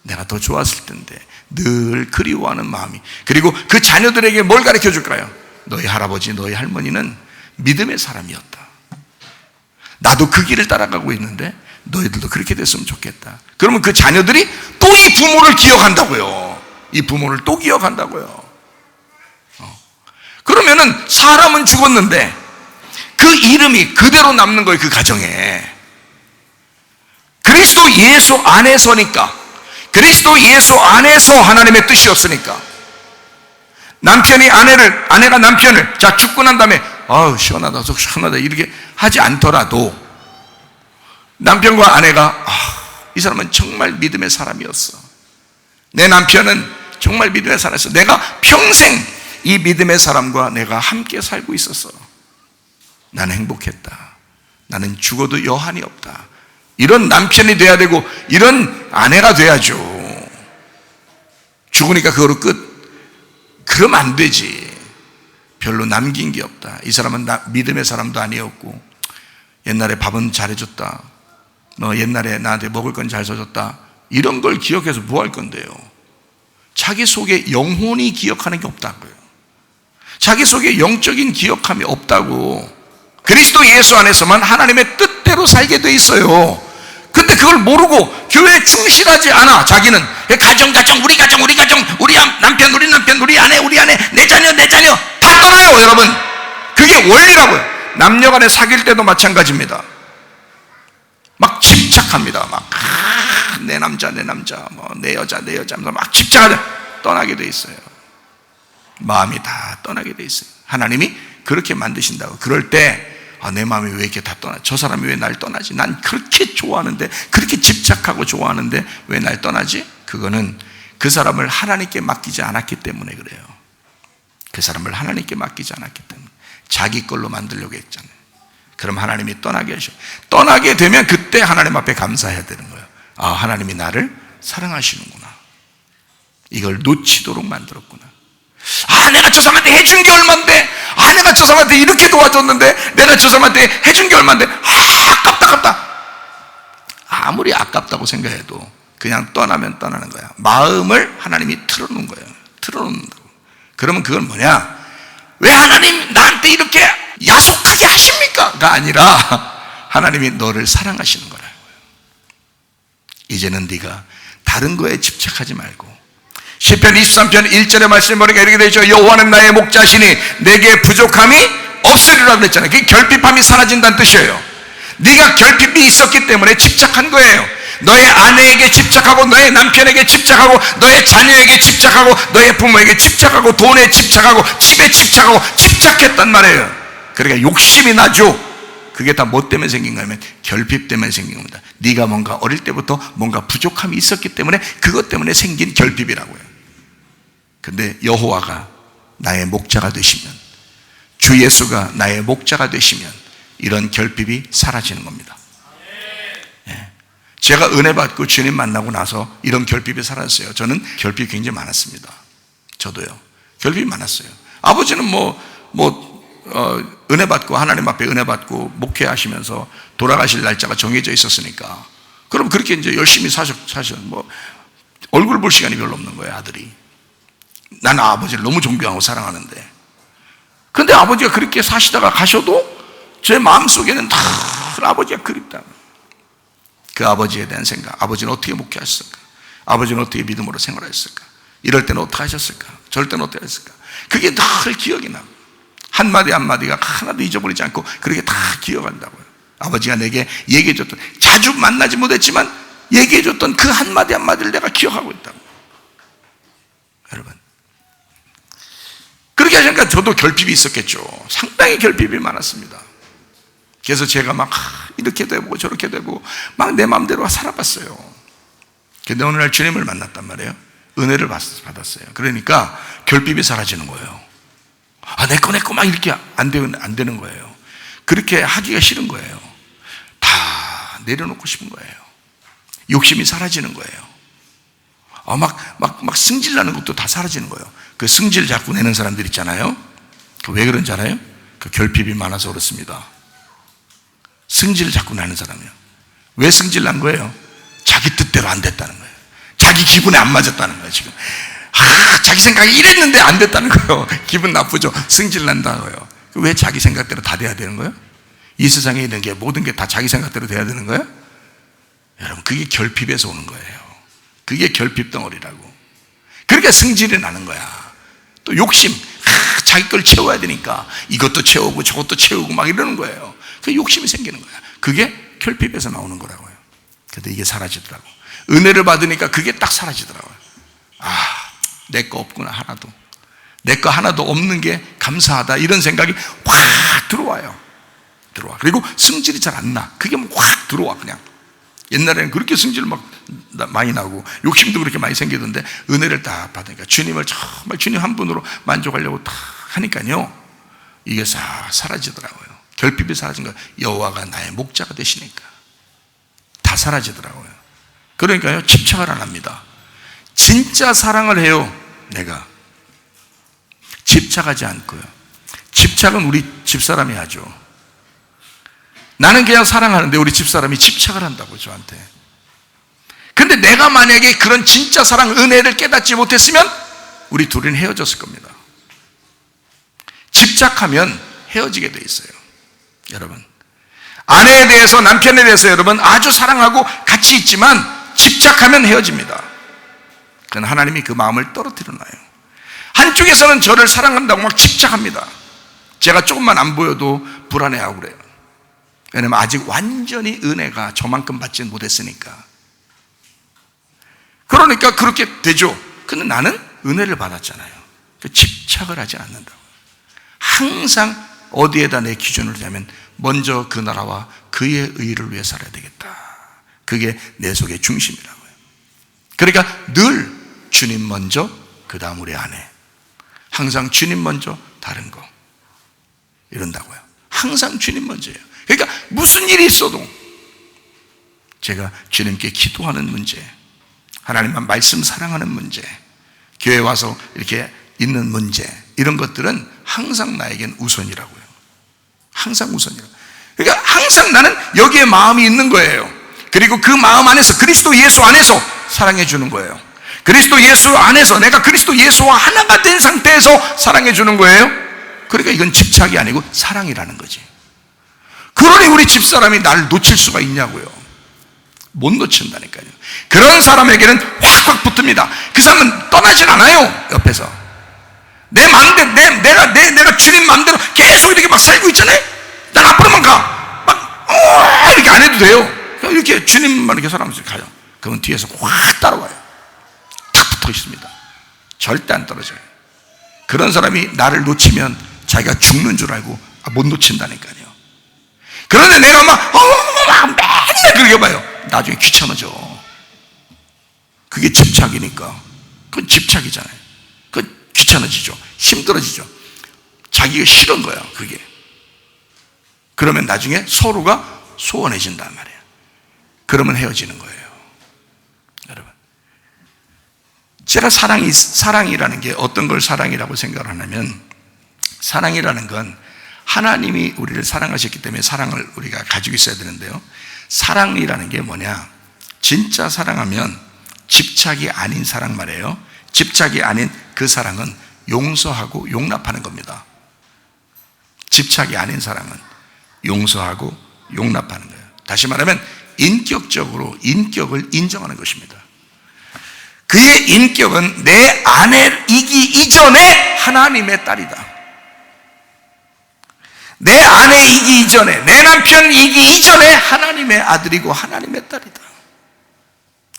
A: 내가 더 좋았을 텐데. 늘 그리워하는 마음이. 그리고 그 자녀들에게 뭘 가르쳐 줄까요? 너희 할아버지, 너희 할머니는 믿음의 사람이었다. 나도 그 길을 따라가고 있는데 너희들도 그렇게 됐으면 좋겠다. 그러면 그 자녀들이 또 이 부모를 기억한다고요. 이 부모를 또 기억한다고요. 그러면은 사람은 죽었는데 그 이름이 그대로 남는 거예요. 그 가정에. 그리스도 예수 안에서니까, 그리스도 예수 안에서 하나님의 뜻이었으니까, 아내가 남편을 자 죽고 난 다음에 아우 시원하다 속 시원하다 이렇게 하지 않더라도, 남편과 아내가 이 사람은 정말 믿음의 사람이었어, 내 남편은 정말 믿음의 사람이었어, 내가 평생 이 믿음의 사람과 내가 함께 살고 있었어, 나는 행복했다, 나는 죽어도 여한이 없다, 이런 남편이 돼야 되고 이런 아내가 돼야죠. 죽으니까 그거로 끝. 그러면 안 되지. 별로 남긴 게 없다. 이 사람은 믿음의 사람도 아니었고, 옛날에 밥은 잘해줬다, 너 옛날에 나한테 먹을 건 잘 사줬다, 이런 걸 기억해서 뭐 할 건데요? 자기 속에 영혼이 기억하는 게 없다고요. 자기 속에 영적인 기억함이 없다고. 그리스도 예수 안에서만 하나님의 뜻대로 살게 돼 있어요. 근데 그걸 모르고 교회에 충실하지 않아. 자기는 가정, 우리 가정, 우리 남편, 우리 아내, 내 자녀 다 떠나요. 여러분, 그게 원리라고요. 남녀 간에 사귈 때도 마찬가지입니다. 막 집착합니다. 막 내 남자, 뭐 내 여자 막 집착하다 떠나게 돼 있어요. 마음이 다 떠나게 돼 있어요. 하나님이 그렇게 만드신다고. 그럴 때 내 마음이 왜 이렇게 다 떠나? 저 사람이 왜 날 떠나지? 난 그렇게 좋아하는데, 그렇게 집착하고 좋아하는데 왜 날 떠나지? 그거는 그 사람을 하나님께 맡기지 않았기 때문에 그래요. 그 사람을 하나님께 맡기지 않았기 때문에. 자기 걸로 만들려고 했잖아요. 그럼 하나님이 떠나게 하셔. 떠나게 되면 그때 하나님 앞에 감사해야 되는 거예요. 하나님이 나를 사랑하시는구나. 이걸 놓치도록 만들었구나. 내가 저 사람한테 해준 게 얼만데, 내가 저 사람한테 이렇게 도와줬는데, 내가 저 사람한테 해준 게 얼만데, 아깝다. 아무리 아깝다고 생각해도 그냥 떠나면 떠나는 거야. 마음을 하나님이 틀어놓은 거예요. 틀어놓는다고. 그러면 그건 뭐냐? 왜 하나님 나한테 이렇게 야속하게 하십니까?가 아니라 하나님이 너를 사랑하시는 거라고요. 이제는 네가 다른 거에 집착하지 말고, 시편 23편 1절의 말씀에 보니까 이렇게 되죠. 여호와는 나의 목자시니 내게 부족함이 없으리라 그랬잖아요. 그게 결핍함이 사라진다는 뜻이에요. 네가 결핍이 있었기 때문에 집착한 거예요. 너의 아내에게 집착하고, 너의 남편에게 집착하고, 너의 자녀에게 집착하고, 너의 부모에게 집착하고, 돈에 집착하고, 집에 집착하고, 집착했단 말이에요. 그러니까 욕심이 나죠. 그게 다 뭐 때문에 생긴 거냐면 결핍 때문에 생긴 겁니다. 네가 뭔가 어릴 때부터 뭔가 부족함이 있었기 때문에, 그것 때문에 생긴 결핍이라고요. 근데 여호와가 나의 목자가 되시면, 주 예수가 나의 목자가 되시면 이런 결핍이 사라지는 겁니다. 제가 은혜 받고 주님 만나고 나서 이런 결핍이 사라졌어요. 저는 결핍이 굉장히 많았습니다. 저도요. 결핍이 많았어요. 아버지는 은혜 받고, 하나님 앞에 은혜 받고 목회하시면서 돌아가실 날짜가 정해져 있었으니까, 그럼 그렇게 이제 열심히 사셔. 얼굴 볼 시간이 별로 없는 거예요, 아들이. 나는 아버지를 너무 존경하고 사랑하는데. 근데 아버지가 그렇게 사시다가 가셔도 제 마음속에는 다 아버지가 그립다. 그 아버지에 대한 생각, 아버지는 어떻게 목회하셨을까? 아버지는 어떻게 믿음으로 생활하셨을까? 이럴 때는 어떻게 하셨을까? 저럴 때는 어떻게 하셨을까? 그게 늘 기억이 나고, 한마디 한마디가 하나도 잊어버리지 않고 그렇게 다 기억한다고요. 아버지가 내게 얘기해줬던, 자주 만나지 못했지만 얘기해줬던 그 한마디 한마디를 내가 기억하고 있다고. 여러분, 그렇게 하시니까 저도 결핍이 있었겠죠. 상당히 결핍이 많았습니다. 그래서 제가 막 이렇게 되고 저렇게 되고 막 내 마음대로 살아봤어요. 근데 어느 날 주님을 만났단 말이에요. 은혜를 받았어요. 그러니까 결핍이 사라지는 거예요. 내 거 막 이렇게 안 되는 거예요. 그렇게 하기가 싫은 거예요. 다 내려놓고 싶은 거예요. 욕심이 사라지는 거예요. 막 승질 나는 것도 다 사라지는 거예요. 그 승질 자꾸 내는 사람들 있잖아요. 왜 그런지 알아요? 그 결핍이 많아서 그렇습니다. 승질 자꾸 나는 사람이요. 왜 승질 난 거예요? 자기 뜻대로 안 됐다는 거예요. 자기 기분에 안 맞았다는 거예요, 지금. 자기 생각이 이랬는데 안 됐다는 거예요. 기분 나쁘죠? 승질 난다고요. 왜 자기 생각대로 다 돼야 되는 거예요? 이 세상에 있는 게 모든 게 다 자기 생각대로 돼야 되는 거예요? 여러분, 그게 결핍에서 오는 거예요. 그게 결핍 덩어리라고. 그러니까 승질이 나는 거야. 또 욕심, 자기 걸 채워야 되니까 이것도 채우고 저것도 채우고 막 이러는 거예요. 그 욕심이 생기는 거야. 그게 결핍에서 나오는 거라고요. 근데 이게 사라지더라고. 은혜를 받으니까 그게 딱 사라지더라고요. 내 거 없구나, 하나도. 내 거 하나도 없는 게 감사하다, 이런 생각이 확 들어와요. 그리고 승질이 잘 안 나. 그게 확 들어와. 그냥 옛날에는 그렇게 승질 막 많이 나고 욕심도 그렇게 많이 생기던데, 은혜를 딱 받으니까 주님을 정말 주님 한 분으로 만족하려고 딱 하니까요, 이게 사라지더라고요. 결핍이 사라진 거예요. 여호와가 나의 목자가 되시니까 다 사라지더라고요. 그러니까요, 집착을 안 합니다. 진짜 사랑을 해요. 내가 집착하지 않고요. 집착은 우리 집사람이 하죠. 나는 그냥 사랑하는데 우리 집사람이 집착을 한다고, 저한테. 근데 내가 만약에 그런 진짜 사랑, 은혜를 깨닫지 못했으면 우리 둘은 헤어졌을 겁니다. 집착하면 헤어지게 돼 있어요. 여러분, 아내에 대해서, 남편에 대해서 여러분 아주 사랑하고 같이 있지만 집착하면 헤어집니다. 그건 하나님이 그 마음을 떨어뜨려 놔요. 한쪽에서는 저를 사랑한다고 막 집착합니다. 제가 조금만 안 보여도 불안해하고 그래요. 왜냐면 아직 완전히 은혜가 저만큼 받지 못했으니까. 그러니까 그렇게 되죠. 근데 나는 은혜를 받았잖아요. 집착을 하지 않는다고. 항상 어디에다 내 기준을 두냐면 먼저 그 나라와 그의 의를 위해 살아야 되겠다. 그게 내 속의 중심이라고요. 그러니까 늘 주님 먼저, 그 다음 우리 아내. 항상 주님 먼저, 다른 거. 이런다고요. 항상 주님 먼저예요. 그러니까 무슨 일이 있어도 제가 주님께 기도하는 문제, 하나님만 말씀 사랑하는 문제, 교회 와서 이렇게 있는 문제, 이런 것들은 항상 나에겐 우선이라고요. 항상 우선이라고. 그러니까 항상 나는 여기에 마음이 있는 거예요. 그리고 그 마음 안에서, 그리스도 예수 안에서 사랑해 주는 거예요. 그리스도 예수 안에서 내가 그리스도 예수와 하나가 된 상태에서 사랑해 주는 거예요. 그러니까 이건 집착이 아니고 사랑이라는 거지. 그러니 우리 집사람이 나를 놓칠 수가 있냐고요. 못 놓친다니까요. 그런 사람에게는 확확 붙습니다. 그 사람은 떠나질 않아요. 옆에서 내 마음대로, 내가 주님 마음대로 계속 이렇게 막 살고 있잖아요. 난 앞으로만 가. 막 이렇게 안 해도 돼요. 이렇게 주님만 이렇게 사랑하면서 가요. 그러면 뒤에서 확 따라와요. 탁 붙어 있습니다. 절대 안 떨어져요. 그런 사람이 나를 놓치면 자기가 죽는 줄 알고 못 놓친다니까요. 그런데 내가 막 맨날 그렇게 봐요. 나중에 귀찮아져. 그게 집착이니까. 그건 집착이잖아요. 그건 귀찮아지죠. 힘들어지죠. 자기가 싫은 거야, 그게. 그러면 나중에 서로가 소원해진단 말이에요. 그러면 헤어지는 거예요. 여러분, 제가 사랑이라는 게 어떤 걸 사랑이라고 생각을 하냐면, 사랑이라는 건 하나님이 우리를 사랑하셨기 때문에 사랑을 우리가 가지고 있어야 되는데요, 사랑이라는 게 뭐냐, 진짜 사랑하면 집착이 아닌 사랑 말이에요. 집착이 아닌 그 사랑은 용서하고 용납하는 겁니다. 집착이 아닌 사랑은 용서하고 용납하는 거예요. 다시 말하면 인격적으로 인격을 인정하는 것입니다. 그의 인격은 내 아내이기 이전에 하나님의 딸이다. 내 아내 아내이기 이전에, 내 남편이기 이전에 하나님의 아들이고 하나님의 딸이다.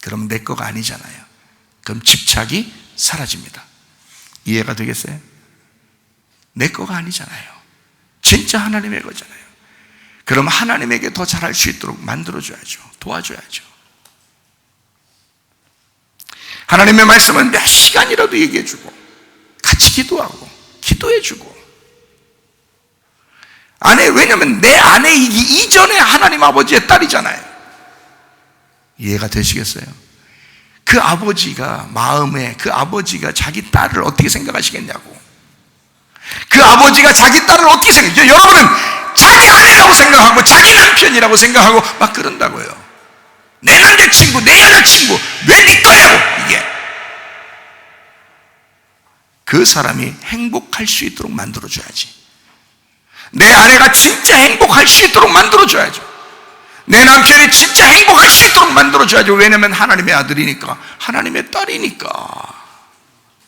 A: 그럼 내 거가 아니잖아요. 그럼 집착이 사라집니다. 이해가 되겠어요? 내 거가 아니잖아요. 진짜 하나님의 거잖아요. 그럼 하나님에게 더 잘할 수 있도록 만들어줘야죠. 도와줘야죠. 하나님의 말씀은 몇 시간이라도 얘기해주고 같이 기도하고 기도해주고, 왜냐면 내 아내이기 이전에 하나님 아버지의 딸이잖아요. 이해가 되시겠어요? 그 아버지가 마음에, 그 아버지가 자기 딸을 어떻게 생각하시겠냐고. 그 아버지가 자기 딸을 어떻게 생각해요? 여러분은 자기 아내라고 생각하고 자기 남편이라고 생각하고 막 그런다고요. 내 남자친구, 내 여자친구, 왜 네 거냐고. 이게 그 사람이 행복할 수 있도록 만들어줘야지. 내 아내가 진짜 행복할 수 있도록 만들어줘야죠. 내 남편이 진짜 행복할 수 있도록 만들어줘야죠. 왜냐하면 하나님의 아들이니까, 하나님의 딸이니까,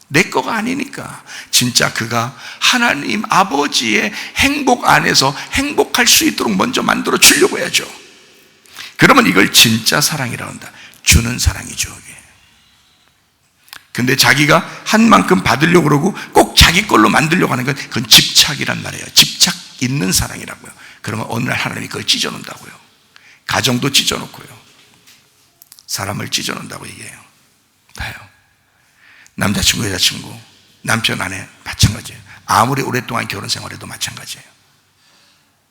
A: 내 거가 아니니까. 진짜 그가 하나님 아버지의 행복 안에서 행복할 수 있도록 먼저 만들어 주려고 해야죠. 그러면 이걸 진짜 사랑이라고 한다. 주는 사랑이죠, 이게. 근데 자기가 한 만큼 받으려고 그러고 꼭 자기 걸로 만들려고 하는 건 그건 집착이란 말이에요. 집착 있는 사랑이라고요. 그러면 어느 날 하나님이 그걸 찢어놓는다고요. 가정도 찢어놓고요. 사람을 찢어놓는다고 얘기해요. 다요. 남자친구, 여자친구, 남편, 아내 마찬가지예요. 아무리 오랫동안 결혼 생활해도 마찬가지예요.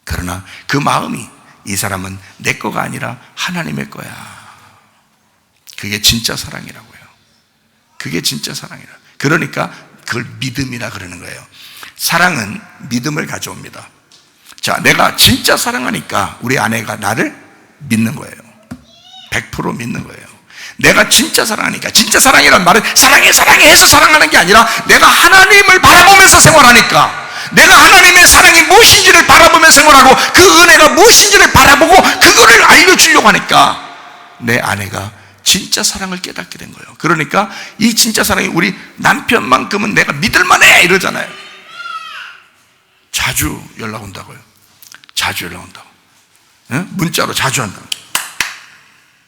A: 그러나 그 마음이, 이 사람은 내 거가 아니라 하나님의 거야. 그게 진짜 사랑이라고요. 그게 진짜 사랑이라. 그러니까 그걸 믿음이라 그러는 거예요. 사랑은 믿음을 가져옵니다. 자, 내가 진짜 사랑하니까 우리 아내가 나를 믿는 거예요. 100% 믿는 거예요. 내가 진짜 사랑하니까, 진짜 사랑이란 말은 사랑해 사랑해 해서 사랑하는 게 아니라 내가 하나님을 바라보면서 생활하니까, 내가 하나님의 사랑이 무엇인지를 바라보면서 생활하고 그 은혜가 무엇인지를 바라보고 그거를 알려주려고 하니까 내 아내가 진짜 사랑을 깨닫게 된 거예요. 그러니까 이 진짜 사랑이 우리 남편만큼은 내가 믿을만해 이러잖아요. 자주 연락 온다고요. 자주 연락 온다고. 문자로 자주 한다고.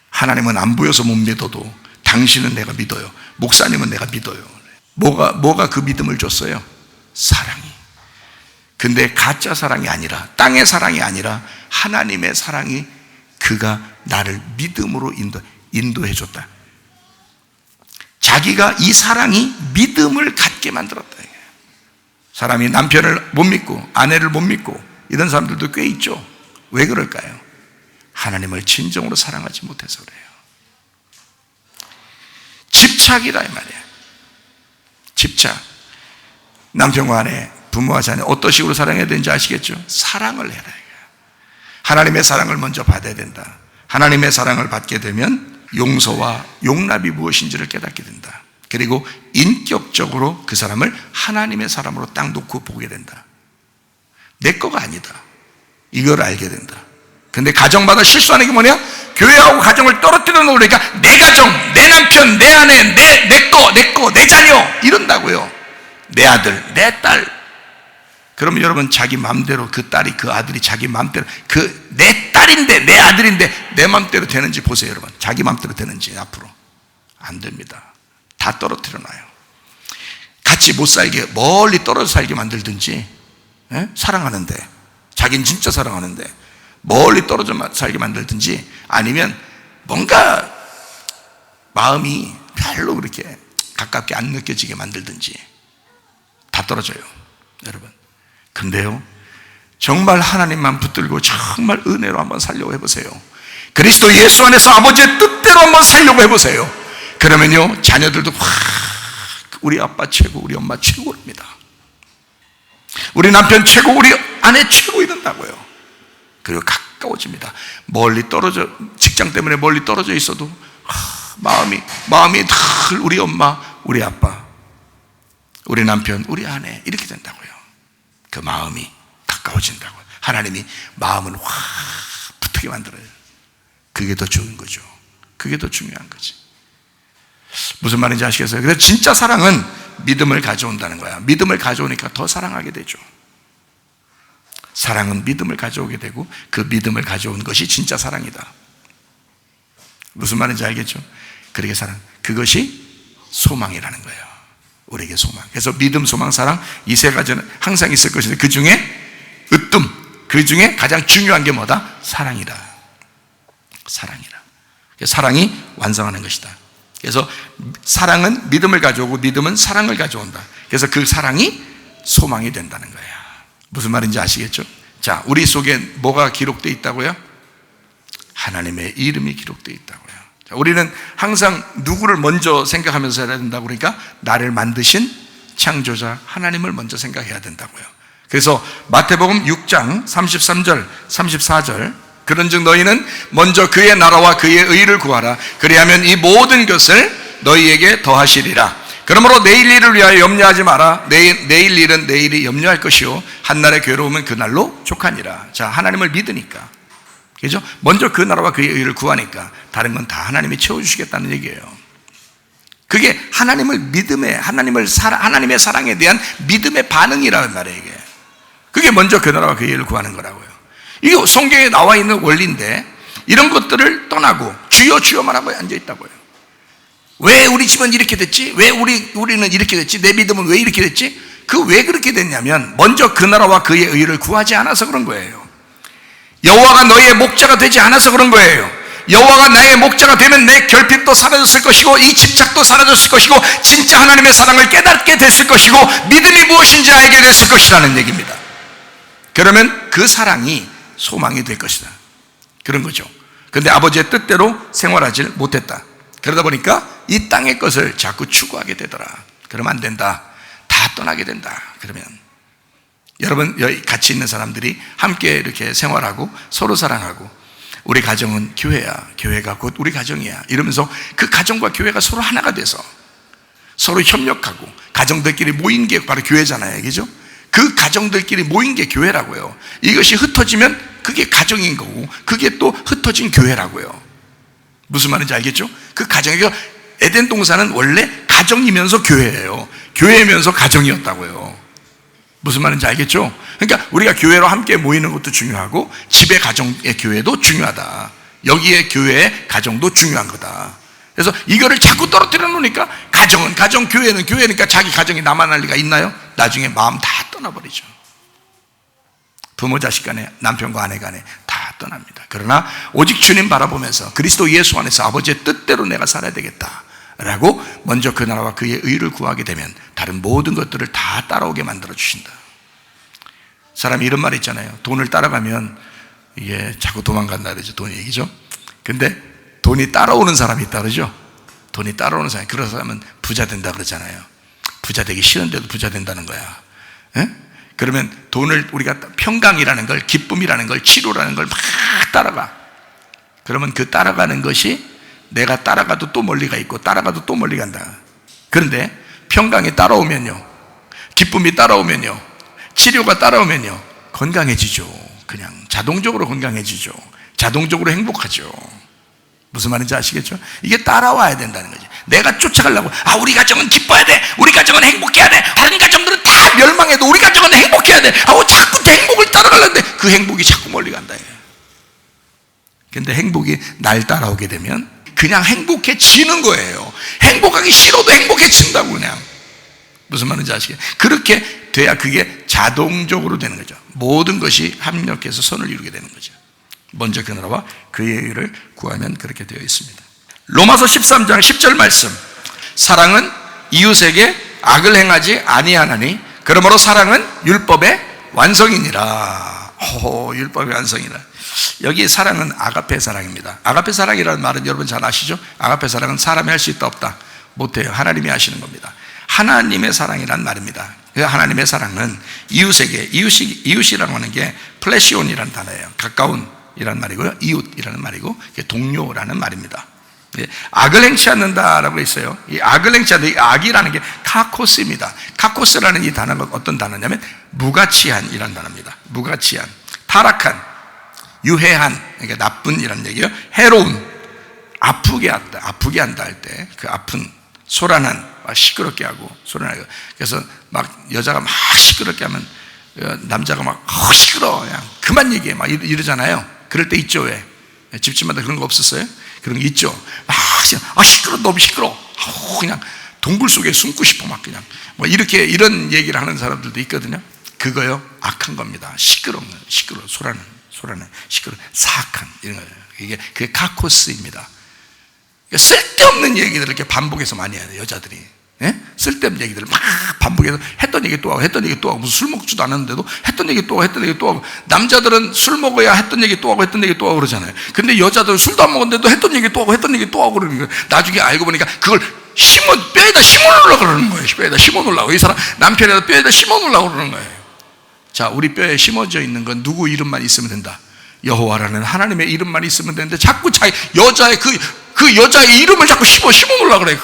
A: 하나님은 안 보여서 못 믿어도 당신은 내가 믿어요. 목사님은 내가 믿어요. 뭐가 그 믿음을 줬어요? 사랑이. 근데 가짜 사랑이 아니라, 땅의 사랑이 아니라 하나님의 사랑이, 그가 나를 믿음으로 인도해줬다. 자기가, 이 사랑이 믿음을 갖게 만들었다. 사람이 남편을 못 믿고 아내를 못 믿고 이런 사람들도 꽤 있죠. 왜 그럴까요? 하나님을 진정으로 사랑하지 못해서 그래요. 집착이다 이 말이에요. 집착. 남편과 아내, 부모와 자녀 어떤 식으로 사랑해야 되는지 아시겠죠? 사랑을 해라. 하나님의 사랑을 먼저 받아야 된다. 하나님의 사랑을 받게 되면 용서와 용납이 무엇인지를 깨닫게 된다. 그리고 인격적으로 그 사람을 하나님의 사람으로 딱 놓고 보게 된다. 내 거가 아니다. 이걸 알게 된다. 근데 가정마다 실수하는 게 뭐냐? 교회하고 가정을 떨어뜨려 놓으니까 내 가정, 내 남편, 내 아내, 내 거, 내 자녀 이런다고요. 내 아들, 내 딸. 그러면 여러분 자기 마음대로 그 딸이, 그 아들이 자기 마음대로, 그 내 딸인데, 내 아들인데 내 마음대로 되는지 보세요. 여러분 자기 마음대로 되는지. 앞으로 안 됩니다. 다 떨어뜨려 놔요. 같이 못 살게, 멀리 떨어져 살게 만들든지, 사랑하는데, 자기는 진짜 사랑하는데 멀리 떨어져 살게 만들든지, 아니면 뭔가 마음이 별로 그렇게 가깝게 안 느껴지게 만들든지, 다 떨어져요 여러분. 근데요, 정말 하나님만 붙들고 정말 은혜로 한번 살려고 해보세요. 그리스도 예수 안에서 아버지의 뜻대로 한번 살려고 해보세요. 그러면요, 자녀들도 우리 아빠 최고, 우리 엄마 최고입니다. 우리 남편 최고, 우리 아내 최고 이런다고요. 그리고 가까워집니다. 멀리 떨어져, 직장 때문에 멀리 떨어져 있어도 마음이 늘 우리 엄마, 우리 아빠, 우리 남편, 우리 아내 이렇게 된다고요. 그 마음이 가까워진다고요. 하나님이 마음을 확 붙게 만들어요. 그게 더 좋은 거죠. 그게 더 중요한 거지. 무슨 말인지 아시겠어요? 그래서 진짜 사랑은 믿음을 가져온다는 거야. 믿음을 가져오니까 더 사랑하게 되죠. 사랑은 믿음을 가져오게 되고 그 믿음을 가져온 것이 진짜 사랑이다. 무슨 말인지 알겠죠? 그러게 사랑, 그것이 소망이라는 거예요. 우리에게 소망. 그래서 믿음, 소망, 사랑 이 세 가지는 항상 있을 것인데 그 중에 그 중에 가장 중요한 게 뭐다? 사랑이다. 사랑이다. 사랑이 완성하는 것이다. 그래서 사랑은 믿음을 가져오고 믿음은 사랑을 가져온다. 그래서 그 사랑이 소망이 된다는 거예요. 무슨 말인지 아시겠죠? 자, 우리 속에 뭐가 기록되어 있다고요? 하나님의 이름이 기록되어 있다고요. 자, 우리는 항상 누구를 먼저 생각하면서 해야 된다고 그러니까 나를 만드신 창조자 하나님을 먼저 생각해야 된다고요. 그래서 마태복음 6장 33절 34절 그런즉 너희는 먼저 그의 나라와 그의 의를 구하라. 그리하면 이 모든 것을 너희에게 더하시리라. 그러므로 내일 일을 위하여 염려하지 마라. 내일 일은 내일이 염려할 것이요 한날의 괴로움은 그날로 족하니라. 자, 하나님을 믿으니까, 그죠? 먼저 그 나라와 그의 의를 구하니까 다른 건 다 하나님이 채워주시겠다는 얘기예요. 그게 하나님을 믿음에, 하나님의 사랑에 대한 믿음의 반응이라는 말이에요. 이게. 그게 먼저 그 나라와 그의 의를 구하는 거라고요. 이게 성경에 나와 있는 원리인데 이런 것들을 떠나고 주여 주여만 하고 앉아있다고요. 왜 우리 집은 이렇게 됐지? 왜 우리는 이렇게 됐지? 내 믿음은 왜 이렇게 됐지? 그 왜 그렇게 됐냐면 먼저 그 나라와 그의 의를 구하지 않아서 그런 거예요. 여호와가 너희의 목자가 되지 않아서 그런 거예요. 여호와가 나의 목자가 되면 내 결핍도 사라졌을 것이고 이 집착도 사라졌을 것이고 진짜 하나님의 사랑을 깨닫게 됐을 것이고 믿음이 무엇인지 알게 됐을 것이라는 얘기입니다. 그러면 그 사랑이 소망이 될 것이다. 그런 거죠. 그런데 아버지의 뜻대로 생활하지 못했다. 그러다 보니까 이 땅의 것을 자꾸 추구하게 되더라. 그러면 안 된다. 다 떠나게 된다. 그러면 여러분 여기 같이 있는 사람들이 함께 이렇게 생활하고 서로 사랑하고 우리 가정은 교회야. 교회가 곧 우리 가정이야. 이러면서 그 가정과 교회가 서로 하나가 돼서 서로 협력하고 가정들끼리 모인 게 바로 교회잖아요. 그죠? 그 가정들끼리 모인 게 교회라고요. 이것이 흩어지면 그게 가정인 거고 그게 또 흩어진 교회라고요. 무슨 말인지 알겠죠? 그 가정이 에덴 동산은 원래 가정이면서 교회예요. 교회이면서 가정이었다고요. 무슨 말인지 알겠죠? 그러니까 우리가 교회로 함께 모이는 것도 중요하고 집의 가정의 교회도 중요하다. 여기에 교회의 가정도 중요한 거다. 그래서 이거를 자꾸 떨어뜨려 놓으니까 가정은 가정, 교회는 교회니까 자기 가정이 남아날 리가 있나요? 나중에 마음 다 떠나버리죠. 부모 자식 간에 남편과 아내 간에 다 떠납니다. 그러나 오직 주님 바라보면서 그리스도 예수 안에서 아버지의 뜻대로 내가 살아야 되겠다라고 먼저 그 나라와 그의 의를 구하게 되면 다른 모든 것들을 다 따라오게 만들어 주신다. 사람이 이런 말 있잖아요. 돈을 따라가면 이게 자꾸 도망간다 그러죠. 돈 얘기죠. 근데 돈이 따라오는 사람이 있다 그러죠. 돈이 따라오는 사람이, 그런 사람은 부자 된다 그러잖아요. 부자 되기 싫은데도 부자 된다는 거야. 에? 그러면 돈을 우리가 평강이라는 걸, 기쁨이라는 걸, 치료라는 걸 막 따라가. 그러면 그 따라가는 것이 내가 따라가도 또 멀리 가 있고 따라가도 또 멀리 간다. 그런데 평강이 따라오면요, 기쁨이 따라오면요, 치료가 따라오면요, 건강해지죠. 그냥 자동적으로 건강해지죠. 자동적으로 행복하죠. 무슨 말인지 아시겠죠? 이게 따라와야 된다는 거지. 내가 쫓아가려고, 우리 가정은 기뻐야 돼, 우리 가정은 행복해야 돼, 다른 가정들은 다 멸망해도 우리 가정은 행복해야 돼, 자꾸 행복을 따라가려는데 그 행복이 자꾸 멀리 간다. 근데 행복이 날 따라오게 되면 그냥 행복해지는 거예요. 행복하기 싫어도 행복해진다고. 그냥 무슨 말인지 아시겠죠? 그렇게 돼야 그게 자동적으로 되는 거죠. 모든 것이 합력해서 선을 이루게 되는 거죠. 먼저 그 나라와 그의 의를 구하면 그렇게 되어 있습니다. 로마서 13장 10절 말씀, 사랑은 이웃에게 악을 행하지 아니하나니 그러므로 사랑은 율법의 완성이니라. 율법의 완성이라. 여기 사랑은 아가페 사랑입니다. 아가페 사랑이라는 말은 여러분 잘 아시죠? 아가페 사랑은 사람이 할 수 있다 없다? 못해요. 하나님이 하시는 겁니다. 하나님의 사랑이란 말입니다. 하나님의 사랑은 이웃에게, 이웃이라고 하는 게 플래시온이라는 단어예요. 가까운 이라는 말이고요, 이웃이라는 말이고 동료라는 말입니다. 악을 행치 않는다라고 있어요. 이 악을 행치 않는다, 이 악이라는 게 카코스입니다. 카코스라는 이 단어가 어떤 단어냐면 무가치한이라는 단어입니다. 무가치한, 타락한, 유해한, 그러니까 나쁜이라는 얘기예요. 해로운, 아프게 한다 할 때 그 아픈, 소란한, 시끄럽게 하고 소란하고. 그래서 막 여자가 막 시끄럽게 하면 남자가 막 시끄러워, 그냥 그만 얘기해 막 이러잖아요. 그럴 때 있죠. 왜? 집집마다 그런 거 없었어요? 그런 게 있죠. 막 시끄러, 너무 시끄러. 그냥 동굴 속에 숨고 싶어 막 그냥 뭐 이렇게 이런 얘기를 하는 사람들도 있거든요. 그거요, 악한 겁니다. 시끄러운 거예요. 소라는 시끄러, 사악한 이런 거예요. 이게 그게 카코스입니다. 쓸데없는 얘기들을 이렇게 반복해서 많이 해야 돼요, 여자들이. 예? 쓸데없는 얘기들을 막 반복해서 했던 얘기 또 하고 했던 얘기 또 하고, 무슨 술 먹지도 않았는데도 했던 얘기 또 하고 했던 얘기 또 하고. 남자들은 술 먹어야 했던 얘기 또 하고 했던 얘기 또 하고 그러잖아요. 근데 여자들은 술도 안 먹었는데도 했던 얘기 또 하고 했던 얘기 또 하고 그러는 거예요. 나중에 알고 보니까 그걸 뼈에다 심어놓으려고 그러는 거예요. 뼈에다 심어놓으려고. 이 사람 남편에다 뼈에다 심어놓으려고 그러는 거예요. 자, 우리 뼈에 심어져 있는 건 누구 이름만 있으면 된다? 여호와라는 하나님의 이름만 있으면 되는데 자꾸 여자의 그 여자의 이름을 자꾸 심어놓으려고 그래요.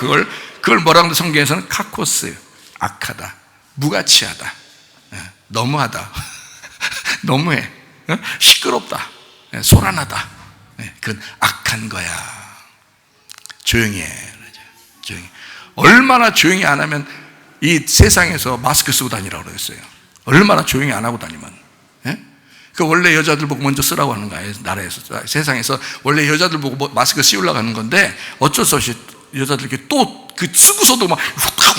A: 그걸 뭐라고 하는데 성경에서는 카코스, 악하다, 무가치하다, 너무하다, 너무해, 시끄럽다, 소란하다. 그건 악한 거야. 조용히 해. 조용히. 얼마나 조용히 안 하면 이 세상에서 마스크 쓰고 다니라고 그랬어요. 얼마나 조용히 안 하고 다니면. 그 원래 여자들 보고 먼저 쓰라고 하는 거예요. 나라에서, 세상에서 원래 여자들 보고 마스크 씌우려고 하는 건데 어쩔 수 없이 여자들께 또 그 쓰고서도 막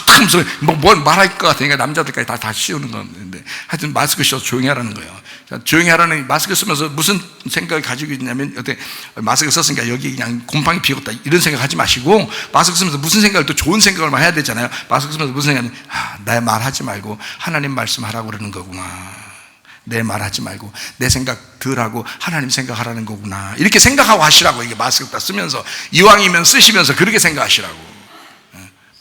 A: 하면서 뭘 말할 것 같으니까 남자들까지 다 씌우는 건데, 하여튼 마스크 씌워서 조용히 하라는 거예요. 조용히 하라는, 마스크 쓰면서 무슨 생각을 가지고 있냐면, 어때, 마스크 썼으니까 여기 그냥 곰팡이 피웠다 이런 생각 하지 마시고, 마스크 쓰면서 무슨 생각을, 또 좋은 생각을 해야 되잖아요. 마스크 쓰면서 무슨 생각이, 내 말하지 말고 하나님 말씀하라고 그러는 거구나. 내 말하지 말고 내 생각 덜 하고 하나님 생각하라는 거구나. 이렇게 생각하고 하시라고. 이게 마스크 딱 쓰면서, 이왕이면 쓰시면서 그렇게 생각하시라고.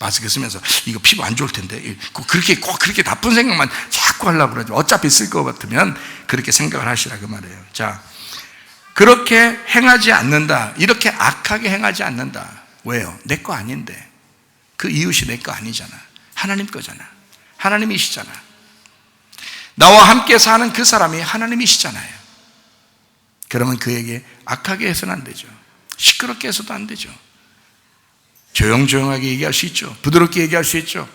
A: 마스크 쓰면서 이거 피부 안 좋을 텐데 꼭 그렇게 나쁜 생각만 자꾸 하려고 그러죠. 어차피 쓸 것 같으면 그렇게 생각을 하시라 그 말이에요. 자, 그렇게 행하지 않는다. 이렇게 악하게 행하지 않는다. 왜요? 내 거 아닌데. 그 이웃이 내 거 아니잖아. 하나님 거잖아. 하나님이시잖아. 나와 함께 사는 그 사람이 하나님이시잖아요. 그러면 그에게 악하게 해서는 안 되죠. 시끄럽게 해서도 안 되죠. 조용조용하게 얘기할 수 있죠. 부드럽게 얘기할 수 있죠.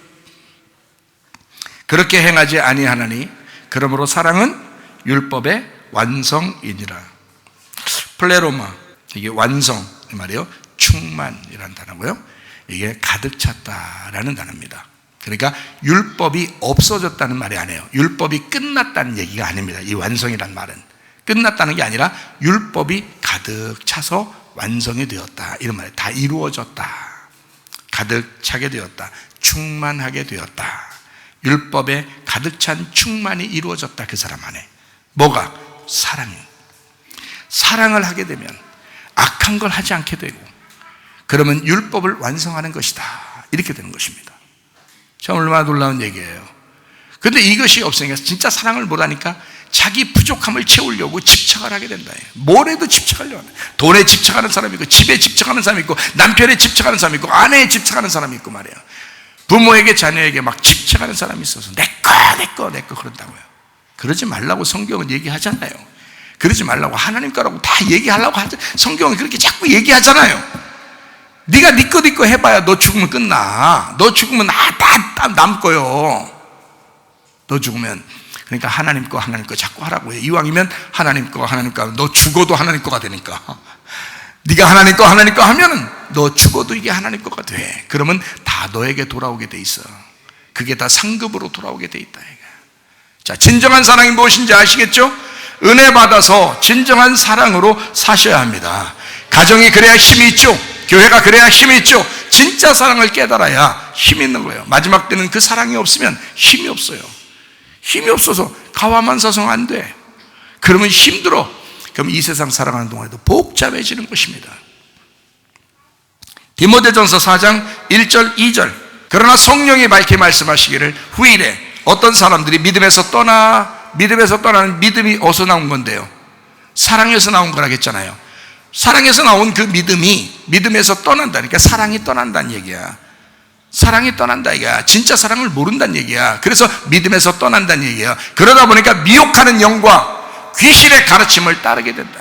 A: 그렇게 행하지 아니하나니 그러므로 사랑은 율법의 완성이니라. 플레로마, 이게 완성 이 말이에요. 충만이라는 단어고요. 이게 가득 찼다라는 단어입니다. 그러니까 율법이 없어졌다는 말이 아니에요. 율법이 끝났다는 얘기가 아닙니다. 이 완성이란 말은 끝났다는 게 아니라 율법이 가득 차서 완성이 되었다, 이런 말이에요. 다 이루어졌다, 가득 차게 되었다, 충만하게 되었다. 율법에 가득 찬 충만이 이루어졌다, 그 사람 안에. 뭐가? 사랑을 하게 되면 악한 걸 하지 않게 되고, 그러면 율법을 완성하는 것이다, 이렇게 되는 것입니다. 참 얼마나 놀라운 얘기예요. 그런데 이것이 없으니까, 진짜 사랑을 못하니까 자기 부족함을 채우려고 집착을 하게 된다. 뭐래도 집착하려고 한다. 돈에 집착하는 사람이 있고, 집에 집착하는 사람이 있고, 남편에 집착하는 사람이 있고, 아내에 집착하는 사람이 있고 말이에요. 부모에게, 자녀에게 막 집착하는 사람이 있어서 내 거 그런다고요. 그러지 말라고 성경은 얘기하잖아요. 그러지 말라고, 하나님 거라고 다 얘기하려고 하죠. 성경은 그렇게 자꾸 얘기하잖아요. 네가 네 거 해봐야 너 죽으면 끝나. 너 죽으면 다 남고요. 너 죽으면. 그러니까 하나님 거 자꾸 하라고 해. 이왕이면 하나님 거 너 죽어도 하나님 거가 되니까. 네가 하나님 거 하면은 너 죽어도 이게 하나님 거가 돼. 그러면 다 너에게 돌아오게 돼 있어. 그게 다 상급으로 돌아오게 돼 있다. 자, 진정한 사랑이 무엇인지 아시겠죠? 은혜 받아서 진정한 사랑으로 사셔야 합니다. 가정이 그래야 힘이 있죠. 교회가 그래야 힘이 있죠. 진짜 사랑을 깨달아야 힘이 있는 거예요. 마지막 때는 그 사랑이 없으면 힘이 없어요. 힘이 없어서 가와만사성 안 돼. 그러면 힘들어. 그럼 이 세상 살아가는 동안에도 복잡해지는 것입니다. 디모데전서 4장 1절 2절. 그러나 성령이 밝게 말씀하시기를 후일에 어떤 사람들이 믿음에서 떠나는 믿음이 어디서 나온 건데요? 사랑에서 나온 거라고 했잖아요. 사랑에서 나온 그 믿음에서 떠난다. 그러니까 사랑이 떠난다는 얘기야. 사랑이 떠난다 이거야. 진짜 사랑을 모른다는 얘기야. 그래서 믿음에서 떠난다는 얘기야. 그러다 보니까 미혹하는 영과 귀신의 가르침을 따르게 된다.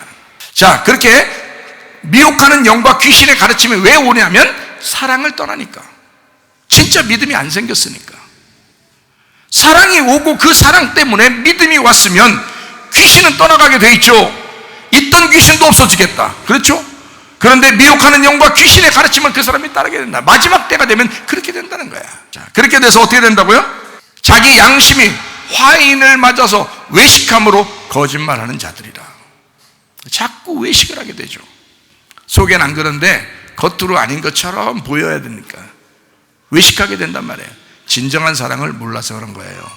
A: 자, 그렇게 미혹하는 영과 귀신의 가르침이 왜 오냐면 사랑을 떠나니까. 진짜 믿음이 안 생겼으니까. 사랑 사랑이 오고 그 사랑 때문에 믿음이 왔으면 귀신은 떠나가게 돼 있죠. 있던 귀신도 없어지겠다. 그렇죠? 그런데 미혹하는 영과 귀신의 가르침을 그 사람이 따르게 된다. 마지막 때가 되면 그렇게 된다는 거야. 자, 그렇게 돼서 어떻게 된다고요? 자기 양심이 화인을 맞아서 외식함으로 거짓말하는 자들이라. 자꾸 외식을 하게 되죠. 속엔 안 그런데 겉으로 아닌 것처럼 보여야 되니까 외식하게 된단 말이에요. 진정한 사랑을 몰라서 그런 거예요.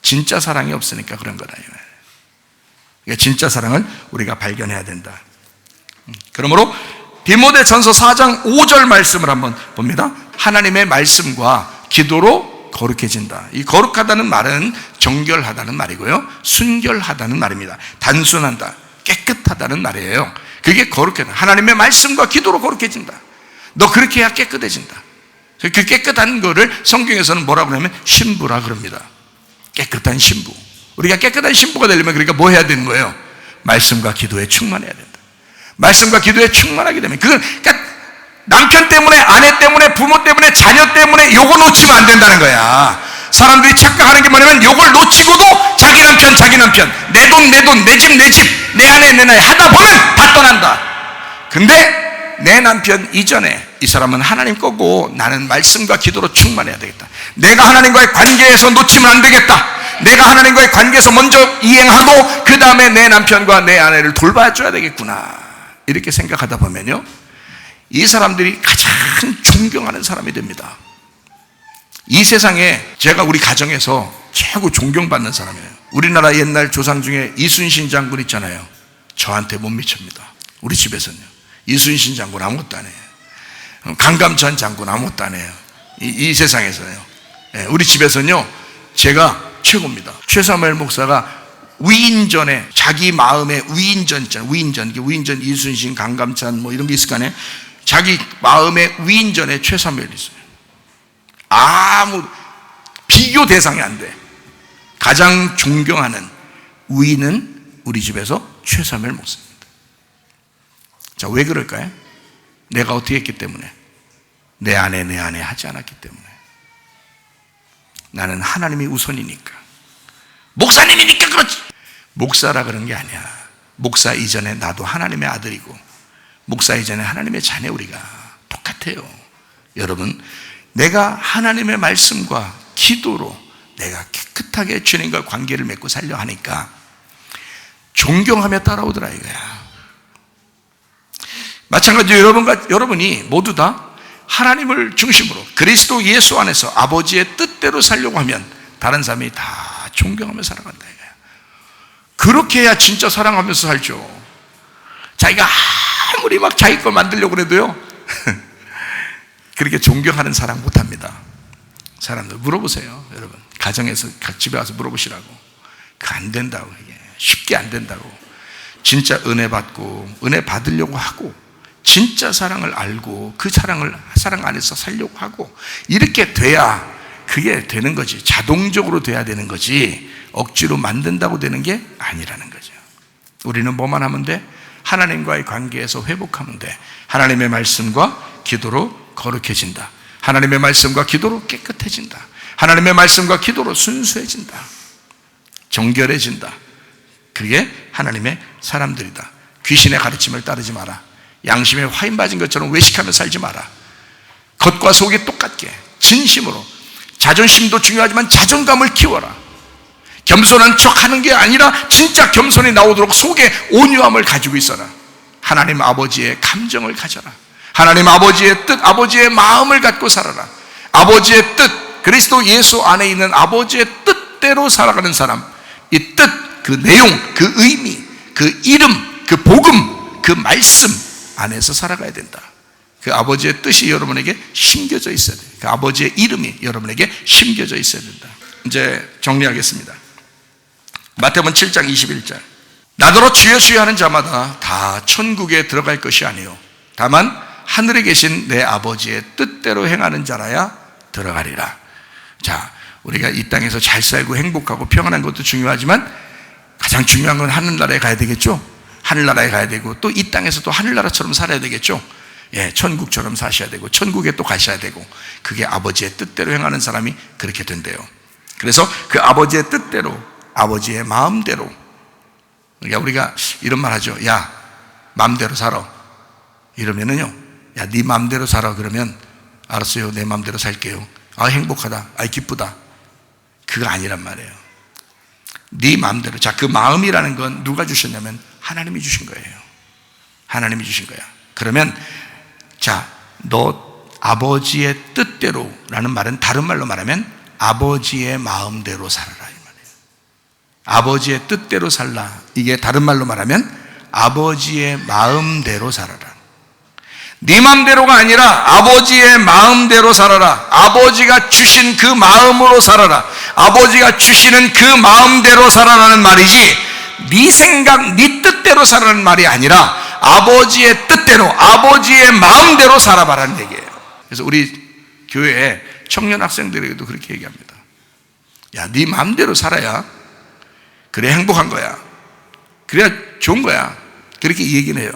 A: 진짜 사랑이 없으니까 그런 거다. 그러니까 진짜 사랑을 우리가 발견해야 된다. 그러므로 디모데전서 4장 5절 말씀을 한번 봅니다. 하나님의 말씀과 기도로 거룩해진다. 이 거룩하다는 말은 정결하다는 말이고요, 순결하다는 말입니다. 단순하다, 깨끗하다는 말이에요. 그게 거룩해다. 하나님의 말씀과 기도로 거룩해진다. 너 그렇게 해야 깨끗해진다. 그 깨끗한 거를 성경에서는 뭐라고 그러냐면 신부라 그럽니다. 깨끗한 신부. 우리가 깨끗한 신부가 되려면 그러니까 뭐 해야 되는 거예요? 말씀과 기도에 충만해야 된다. 말씀과 기도에 충만하게 되면 그건 그러니까 남편 때문에, 아내 때문에, 부모 때문에, 자녀 때문에 요거 놓치면 안 된다는 거야. 사람들이 착각하는 게 뭐냐면 요걸 놓치고도 자기 남편, 내 돈, 내 집, 내 아내, 내 나이 하다 보면 다 떠난다. 근데 내 남편 이전에 이 사람은 하나님 거고 나는 말씀과 기도로 충만해야 되겠다. 내가 하나님과의 관계에서 놓치면 안 되겠다. 내가 하나님과의 관계에서 먼저 이행하고 그 다음에 내 남편과 내 아내를 돌봐줘야 되겠구나. 이렇게 생각하다 보면요, 이 사람들이 가장 존경하는 사람이 됩니다. 이 세상에 제가 우리 가정에서 최고 존경받는 사람이에요. 우리나라 옛날 조상 중에 이순신 장군 있잖아요. 저한테 못 미칩니다. 우리 집에서는요. 이순신 장군 아무것도 안 해요. 강감찬 장군 아무것도 안 해요. 이 세상에서요. 우리 집에서는요, 제가 최고입니다. 최사무엘 목사가 위인전에 자기 마음의 위인전 있잖아요. 위인전 이순신, 강감찬 뭐 이런 게 있을 거 아니에요. 자기 마음의 위인전에 최사무엘이 있어요. 아무 비교 대상이 안 돼. 가장 존경하는 위인은 우리 집에서 최사무엘 목사입니다. 자, 왜 그럴까요? 내가 어떻게 했기 때문에? 내 아내 하지 않았기 때문에. 나는 하나님이 우선이니까. 목사님이니까 그렇지. 목사라 그런 게 아니야. 목사 이전에 나도 하나님의 아들이고, 목사 이전에 하나님의 자녀, 우리가 똑같아요. 여러분, 내가 하나님의 말씀과 기도로 내가 깨끗하게 주님과 관계를 맺고 살려 하니까 존경하며 따라오더라 이거야. 마찬가지로 여러분이 모두 다 하나님을 중심으로 그리스도 예수 안에서 아버지의 뜻대로 살려고 하면 다른 사람이 다 존경하며 살아간다 이거야. 그렇게 해야 진짜 사랑하면서 살죠. 자기가 아무리 막 자기 걸 만들려고 그래도요 그렇게 존경하는 사랑 못합니다. 사람들 물어보세요. 여러분, 가정에서 집에 와서 물어보시라고. 그 안 된다고. 이게 쉽게 안 된다고. 진짜 은혜 받고 은혜 받으려고 하고 진짜 사랑을 알고 그 사랑 안에서 살려고 하고 이렇게 돼야 그게 되는 거지. 자동적으로 돼야 되는 거지 억지로 만든다고 되는 게 아니라는 거죠. 우리는 뭐만 하면 돼? 하나님과의 관계에서 회복하면 돼. 하나님의 말씀과 기도로 거룩해진다. 하나님의 말씀과 기도로 깨끗해진다. 하나님의 말씀과 기도로 순수해진다. 정결해진다. 그게 하나님의 사람들이다. 귀신의 가르침을 따르지 마라. 양심에 화인 맞은 것처럼 외식하며 살지 마라. 겉과 속이 똑같게 진심으로. 자존심도 중요하지만 자존감을 키워라. 겸손한 척 하는 게 아니라 진짜 겸손이 나오도록 속에 온유함을 가지고 있어라. 하나님 아버지의 감정을 가져라. 하나님 아버지의 뜻, 아버지의 마음을 갖고 살아라. 아버지의 뜻, 그리스도 예수 안에 있는 아버지의 뜻대로 살아가는 사람, 이 뜻, 그 내용, 그 의미, 그 이름, 그 복음, 그 말씀 안에서 살아가야 된다. 그 아버지의 뜻이 여러분에게 심겨져 있어야 돼요. 그 아버지의 이름이 여러분에게 심겨져 있어야 된다. 이제 정리하겠습니다. 마태복음 7장 21절. 나더러 주여 주여 하는 자마다 다 천국에 들어갈 것이 아니요 다만 하늘에 계신 내 아버지의 뜻대로 행하는 자라야 들어가리라. 자, 우리가 이 땅에서 잘 살고 행복하고 평안한 것도 중요하지만 가장 중요한 건 하늘나라에 가야 되겠죠. 하늘나라에 가야 되고 또 이 땅에서 또 하늘나라처럼 살아야 되겠죠. 예, 천국처럼 사셔야 되고 천국에 또 가셔야 되고 그게 아버지의 뜻대로 행하는 사람이 그렇게 된대요. 그래서 그 아버지의 뜻대로, 아버지의 마음대로. 그러니까 우리가 이런 말 하죠. 야, 마음대로 살아. 이러면은요, 야, 네 마음대로 살아. 그러면 알았어요, 내 마음대로 살게요. 아, 행복하다, 아, 기쁘다. 그거 아니란 말이에요. 네 마음대로. 자, 그 마음이라는 건 누가 주셨냐면 하나님이 주신 거예요. 하나님이 주신 거야. 그러면 자, 너 아버지의 뜻대로 라는 말은 다른 말로 말하면 아버지의 마음대로 살아라, 이 말이에요. 아버지의 뜻대로 살라. 이게 다른 말로 말하면 아버지의 마음대로 살아라. 네 마음대로가 아니라 아버지의 마음대로 살아라. 아버지가 주신 그 마음으로 살아라. 아버지가 주시는 그 마음대로 살아라는 말이지, 네 생각, 네 뜻대로 살아라는 말이 아니라 아버지의 뜻대로, 아버지의 마음대로 살아봐라는 얘기예요. 그래서 우리 교회에 청년 학생들에게도 그렇게 얘기합니다. 야, 네 마음대로 살아야 그래 행복한 거야. 그래야 좋은 거야. 그렇게 얘기는 해요.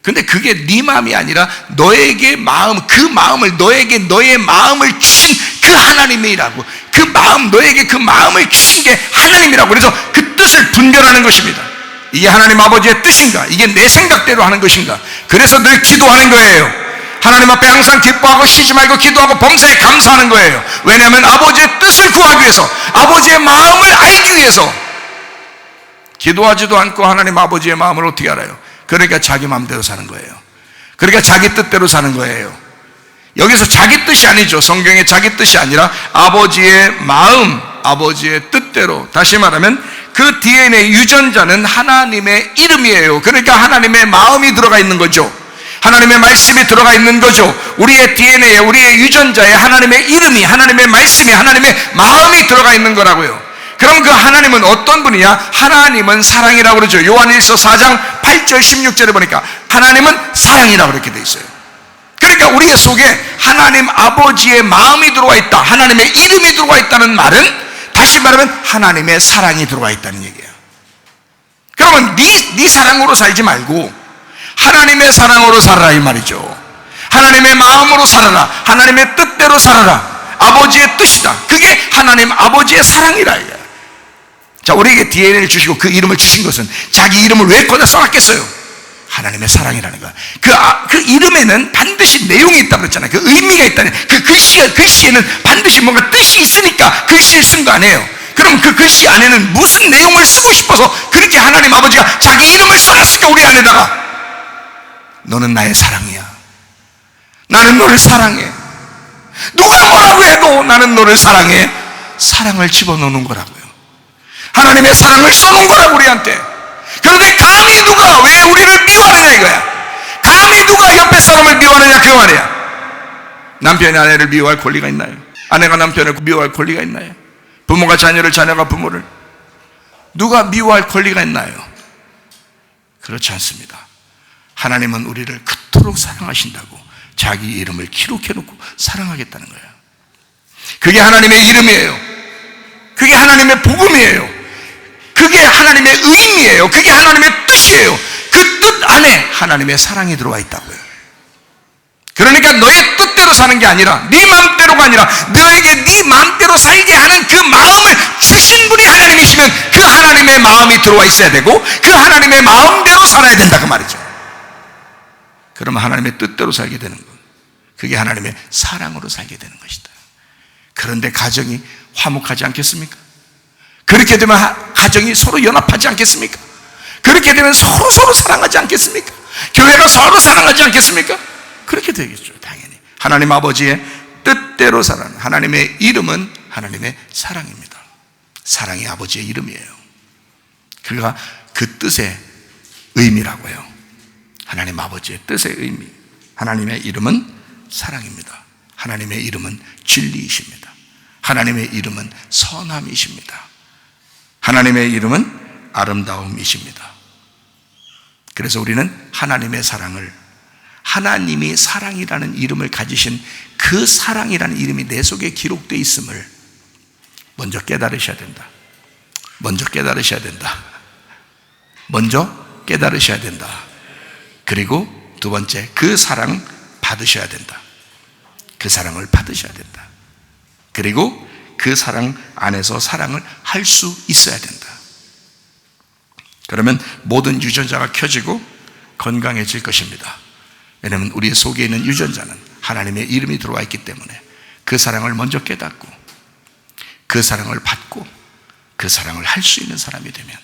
A: 근데 그게 네 마음이 아니라 너에게 마음, 그 마음을, 너에게 너의 마음을 주신 그 하나님이라고. 그 마음, 너에게 그 마음을 주신 게 하나님이라고. 그래서 그 뜻을 분별하는 것입니다. 이게 하나님 아버지의 뜻인가? 이게 내 생각대로 하는 것인가? 그래서 늘 기도하는 거예요. 하나님 앞에 항상 기뻐하고 쉬지 말고 기도하고 범사에 감사하는 거예요. 왜냐하면 아버지의 뜻을 구하기 위해서, 아버지의 마음을 알기 위해서. 기도하지도 않고 하나님 아버지의 마음을 어떻게 알아요? 그러니까 자기 마음대로 사는 거예요. 그러니까 자기 뜻대로 사는 거예요. 여기서 자기 뜻이 아니죠. 성경의 자기 뜻이 아니라 아버지의 마음, 아버지의 뜻대로. 다시 말하면 그 DNA 유전자는 하나님의 이름이에요. 그러니까 하나님의 마음이 들어가 있는 거죠. 하나님의 말씀이 들어가 있는 거죠. 우리의 DNA에, 우리의 유전자에 하나님의 이름이, 하나님의 말씀이, 하나님의 마음이 들어가 있는 거라고요. 그럼 그 하나님은 어떤 분이냐? 하나님은 사랑이라고 그러죠. 요한일서 4장 8절 16절에 보니까 하나님은 사랑이라고 그렇게 돼 있어요. 그러니까 우리 속에 하나님 아버지의 마음이 들어와 있다, 하나님의 이름이 들어와 있다는 말은, 다시 말하면 하나님의 사랑이 들어와 있다는 얘기예요. 그러면 네 사랑으로 살지 말고 하나님의 사랑으로 살아라, 이 말이죠. 하나님의 마음으로 살아라. 하나님의 뜻대로 살아라. 아버지의 뜻이다. 그게 하나님 아버지의 사랑이라. 자, 우리에게 DNA를 주시고 그 이름을 주신 것은 자기 이름을 왜 거기다 써놨겠어요? 하나님의 사랑이라는 거야. 그 이름에는 반드시 내용이 있다고 그랬잖아요. 그 의미가 있다는, 그 글씨에는 반드시 뭔가 뜻이 있으니까 글씨를 쓴 거 아니에요. 그럼 그 글씨 안에는 무슨 내용을 쓰고 싶어서 그렇게 하나님 아버지가 자기 이름을 써놨을까, 우리 안에다가. 너는 나의 사랑이야. 나는 너를 사랑해. 누가 뭐라고 해도 나는 너를 사랑해. 사랑을 집어넣는 거라고요. 하나님의 사랑을 써놓은 거라고, 우리한테. 그런데 감히 누가 왜 우리를 미워하느냐 이거야. 감히 누가 옆에 사람을 미워하느냐 그 말이야. 남편이 아내를 미워할 권리가 있나요? 아내가 남편을 미워할 권리가 있나요? 부모가 자녀를, 자녀가 부모를 누가 미워할 권리가 있나요? 그렇지 않습니다. 하나님은 우리를 그토록 사랑하신다고 자기 이름을 기록해놓고 사랑하겠다는 거예요. 그게 하나님의 이름이에요. 그게 하나님의 복음이에요. 그게 하나님의 의미예요. 그게 하나님의 뜻이에요. 그 뜻 안에 하나님의 사랑이 들어와 있다고요. 그러니까 너의 뜻대로 사는 게 아니라, 네 마음대로가 아니라 너에게 네 마음대로 살게 하는 그 마음을 주신 분이 하나님이시면 그 하나님의 마음이 들어와 있어야 되고 그 하나님의 마음대로 살아야 된다, 그 말이죠. 그러면 하나님의 뜻대로 살게 되는 것, 그게 하나님의 사랑으로 살게 되는 것이다. 그런데 가정이 화목하지 않겠습니까? 그렇게 되면 가정이 서로 연합하지 않겠습니까? 그렇게 되면 서로 사랑하지 않겠습니까? 교회가 서로 사랑하지 않겠습니까? 그렇게 되겠죠, 당연히. 하나님 아버지의 뜻대로 살아가는, 하나님의 이름은 하나님의 사랑입니다. 사랑이 아버지의 이름이에요. 그가 그 뜻의 의미라고요. 하나님 아버지의 뜻의 의미. 하나님의 이름은 사랑입니다. 하나님의 이름은 진리이십니다. 하나님의 이름은 선함이십니다. 하나님의 이름은 아름다움이십니다. 그래서 우리는 하나님의 사랑을, 하나님이 사랑이라는 이름을 가지신 그 사랑이라는 이름이 내 속에 기록되어 있음을 먼저 깨달으셔야 된다. 먼저 깨달으셔야 된다. 먼저 깨달으셔야 된다. 그리고 두 번째, 그 사랑 받으셔야 된다. 그 사랑을 받으셔야 된다. 그리고 그 사랑 안에서 사랑을 할 수 있어야 된다. 그러면 모든 유전자가 켜지고 건강해질 것입니다. 왜냐하면 우리 속에 있는 유전자는 하나님의 이름이 들어와 있기 때문에 그 사랑을 먼저 깨닫고 그 사랑을 받고 그 사랑을 할 수 있는 사람이 되면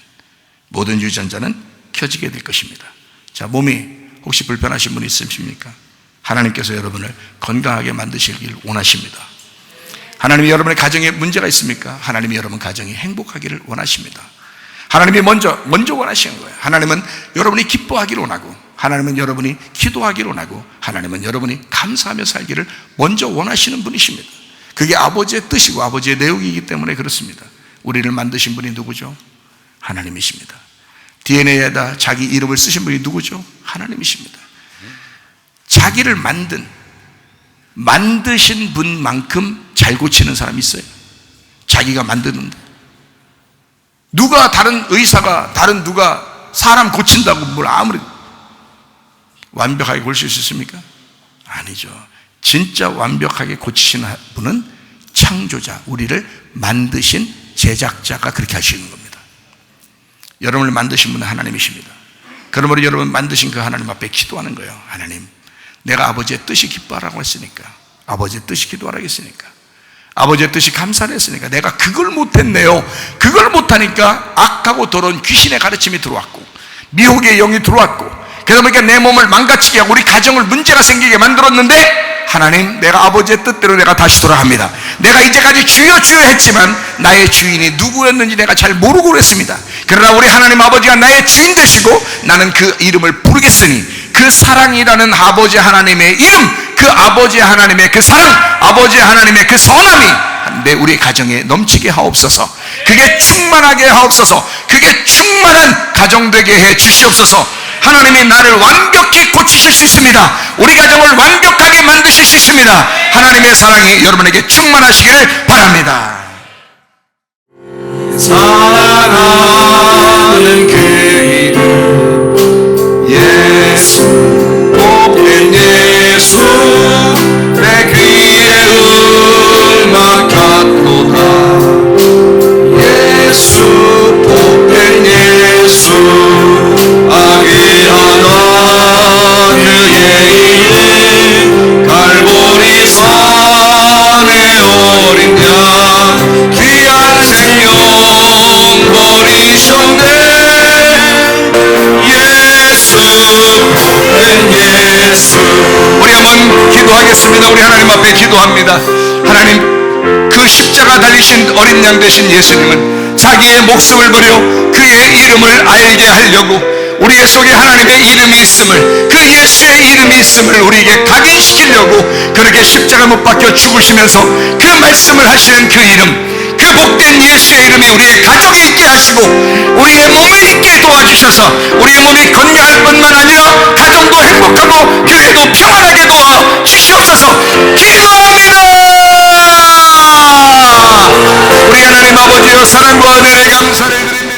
A: 모든 유전자는 켜지게 될 것입니다. 자, 몸이 혹시 불편하신 분이 있으십니까? 하나님께서 여러분을 건강하게 만드시길 원하십니다. 하나님이 여러분의 가정에 문제가 있습니까? 하나님이 여러분 가정이 행복하기를 원하십니다. 하나님이 먼저 원하시는 거예요. 하나님은 여러분이 기뻐하기를 원하고, 하나님은 여러분이 기도하기를 원하고, 하나님은 여러분이 감사하며 살기를 먼저 원하시는 분이십니다. 그게 아버지의 뜻이고 아버지의 내용이기 때문에 그렇습니다. 우리를 만드신 분이 누구죠? 하나님이십니다. DNA에다 자기 이름을 쓰신 분이 누구죠? 하나님이십니다. 자기를 만드신 분만큼 잘 고치는 사람이 있어요? 자기가 만드는데. 누가 다른 의사가 누가 사람 고친다고 뭘 아무리 완벽하게 고칠 수 있습니까? 아니죠. 진짜 완벽하게 고치시는 분은 창조자, 우리를 만드신 제작자가 그렇게 하시는 겁니다. 여러분을 만드신 분은 하나님이십니다. 그러므로 여러분 만드신 그 하나님 앞에 기도하는 거예요. 하나님, 내가 아버지의 뜻이 기뻐하라고 했으니까, 아버지의 뜻이 기도하라고 했으니까, 아버지의 뜻이 감사를 했으니까 내가 그걸 못했네요. 그걸 못하니까 악하고 더러운 귀신의 가르침이 들어왔고 미혹의 영이 들어왔고, 그러다 보니까 내 몸을 망가지게 하고 우리 가정을 문제가 생기게 만들었는데, 하나님, 내가 아버지의 뜻대로 내가 다시 돌아갑니다. 내가 이제까지 주여 주여 했지만 나의 주인이 누구였는지 내가 잘 모르고 그랬습니다. 그러나 우리 하나님 아버지가 나의 주인 되시고 나는 그 이름을 부르겠으니 그 사랑이라는 아버지 하나님의 이름, 그 아버지 하나님의 그 사랑, 아버지 하나님의 그 선함이 우리 가정에 넘치게 하옵소서. 그게 충만하게 하옵소서. 그게 충만한 가정 되게 해 주시옵소서. 하나님이 나를 완벽히 고치실 수 있습니다. 우리 가정을 완벽하게 만드실 수 있습니다. 하나님의 사랑이 여러분에게 충만하시기를 바랍니다.
B: 사랑하는 그 이름 예수, 복된 예수, 내 귀에 음악 같도다. 예수, 복된 예수, 아기하다 그의 이름, 갈보리 산의 어린 양, 귀한 생명 버리셨네. 예수, 복된 예수. 우리 한번 기도하겠습니다. 우리 하나님 앞에 기도합니다. 하나님, 그 십자가 달리신 어린 양 되신 예수님은 자기의 목숨을 버려 그의 이름을 알게 하려고 우리의 속에 하나님의 이름이 있음을, 그 예수의 이름이 있음을 우리에게 각인시키려고 그렇게 십자가 못 박혀 죽으시면서 그 말씀을 하시는 그 이름, 그 복된 예수의 이름이 우리의 가정에 있게 하시고 우리의 몸에 있게 도와주셔서 우리의 몸이 건강할 뿐만 아니라 가정도 행복하고 교회도 평안하게 도와주시옵소서. 기도합니다. 우리 하나님 아버지여, 사랑과 은혜에 감사를 드립니다.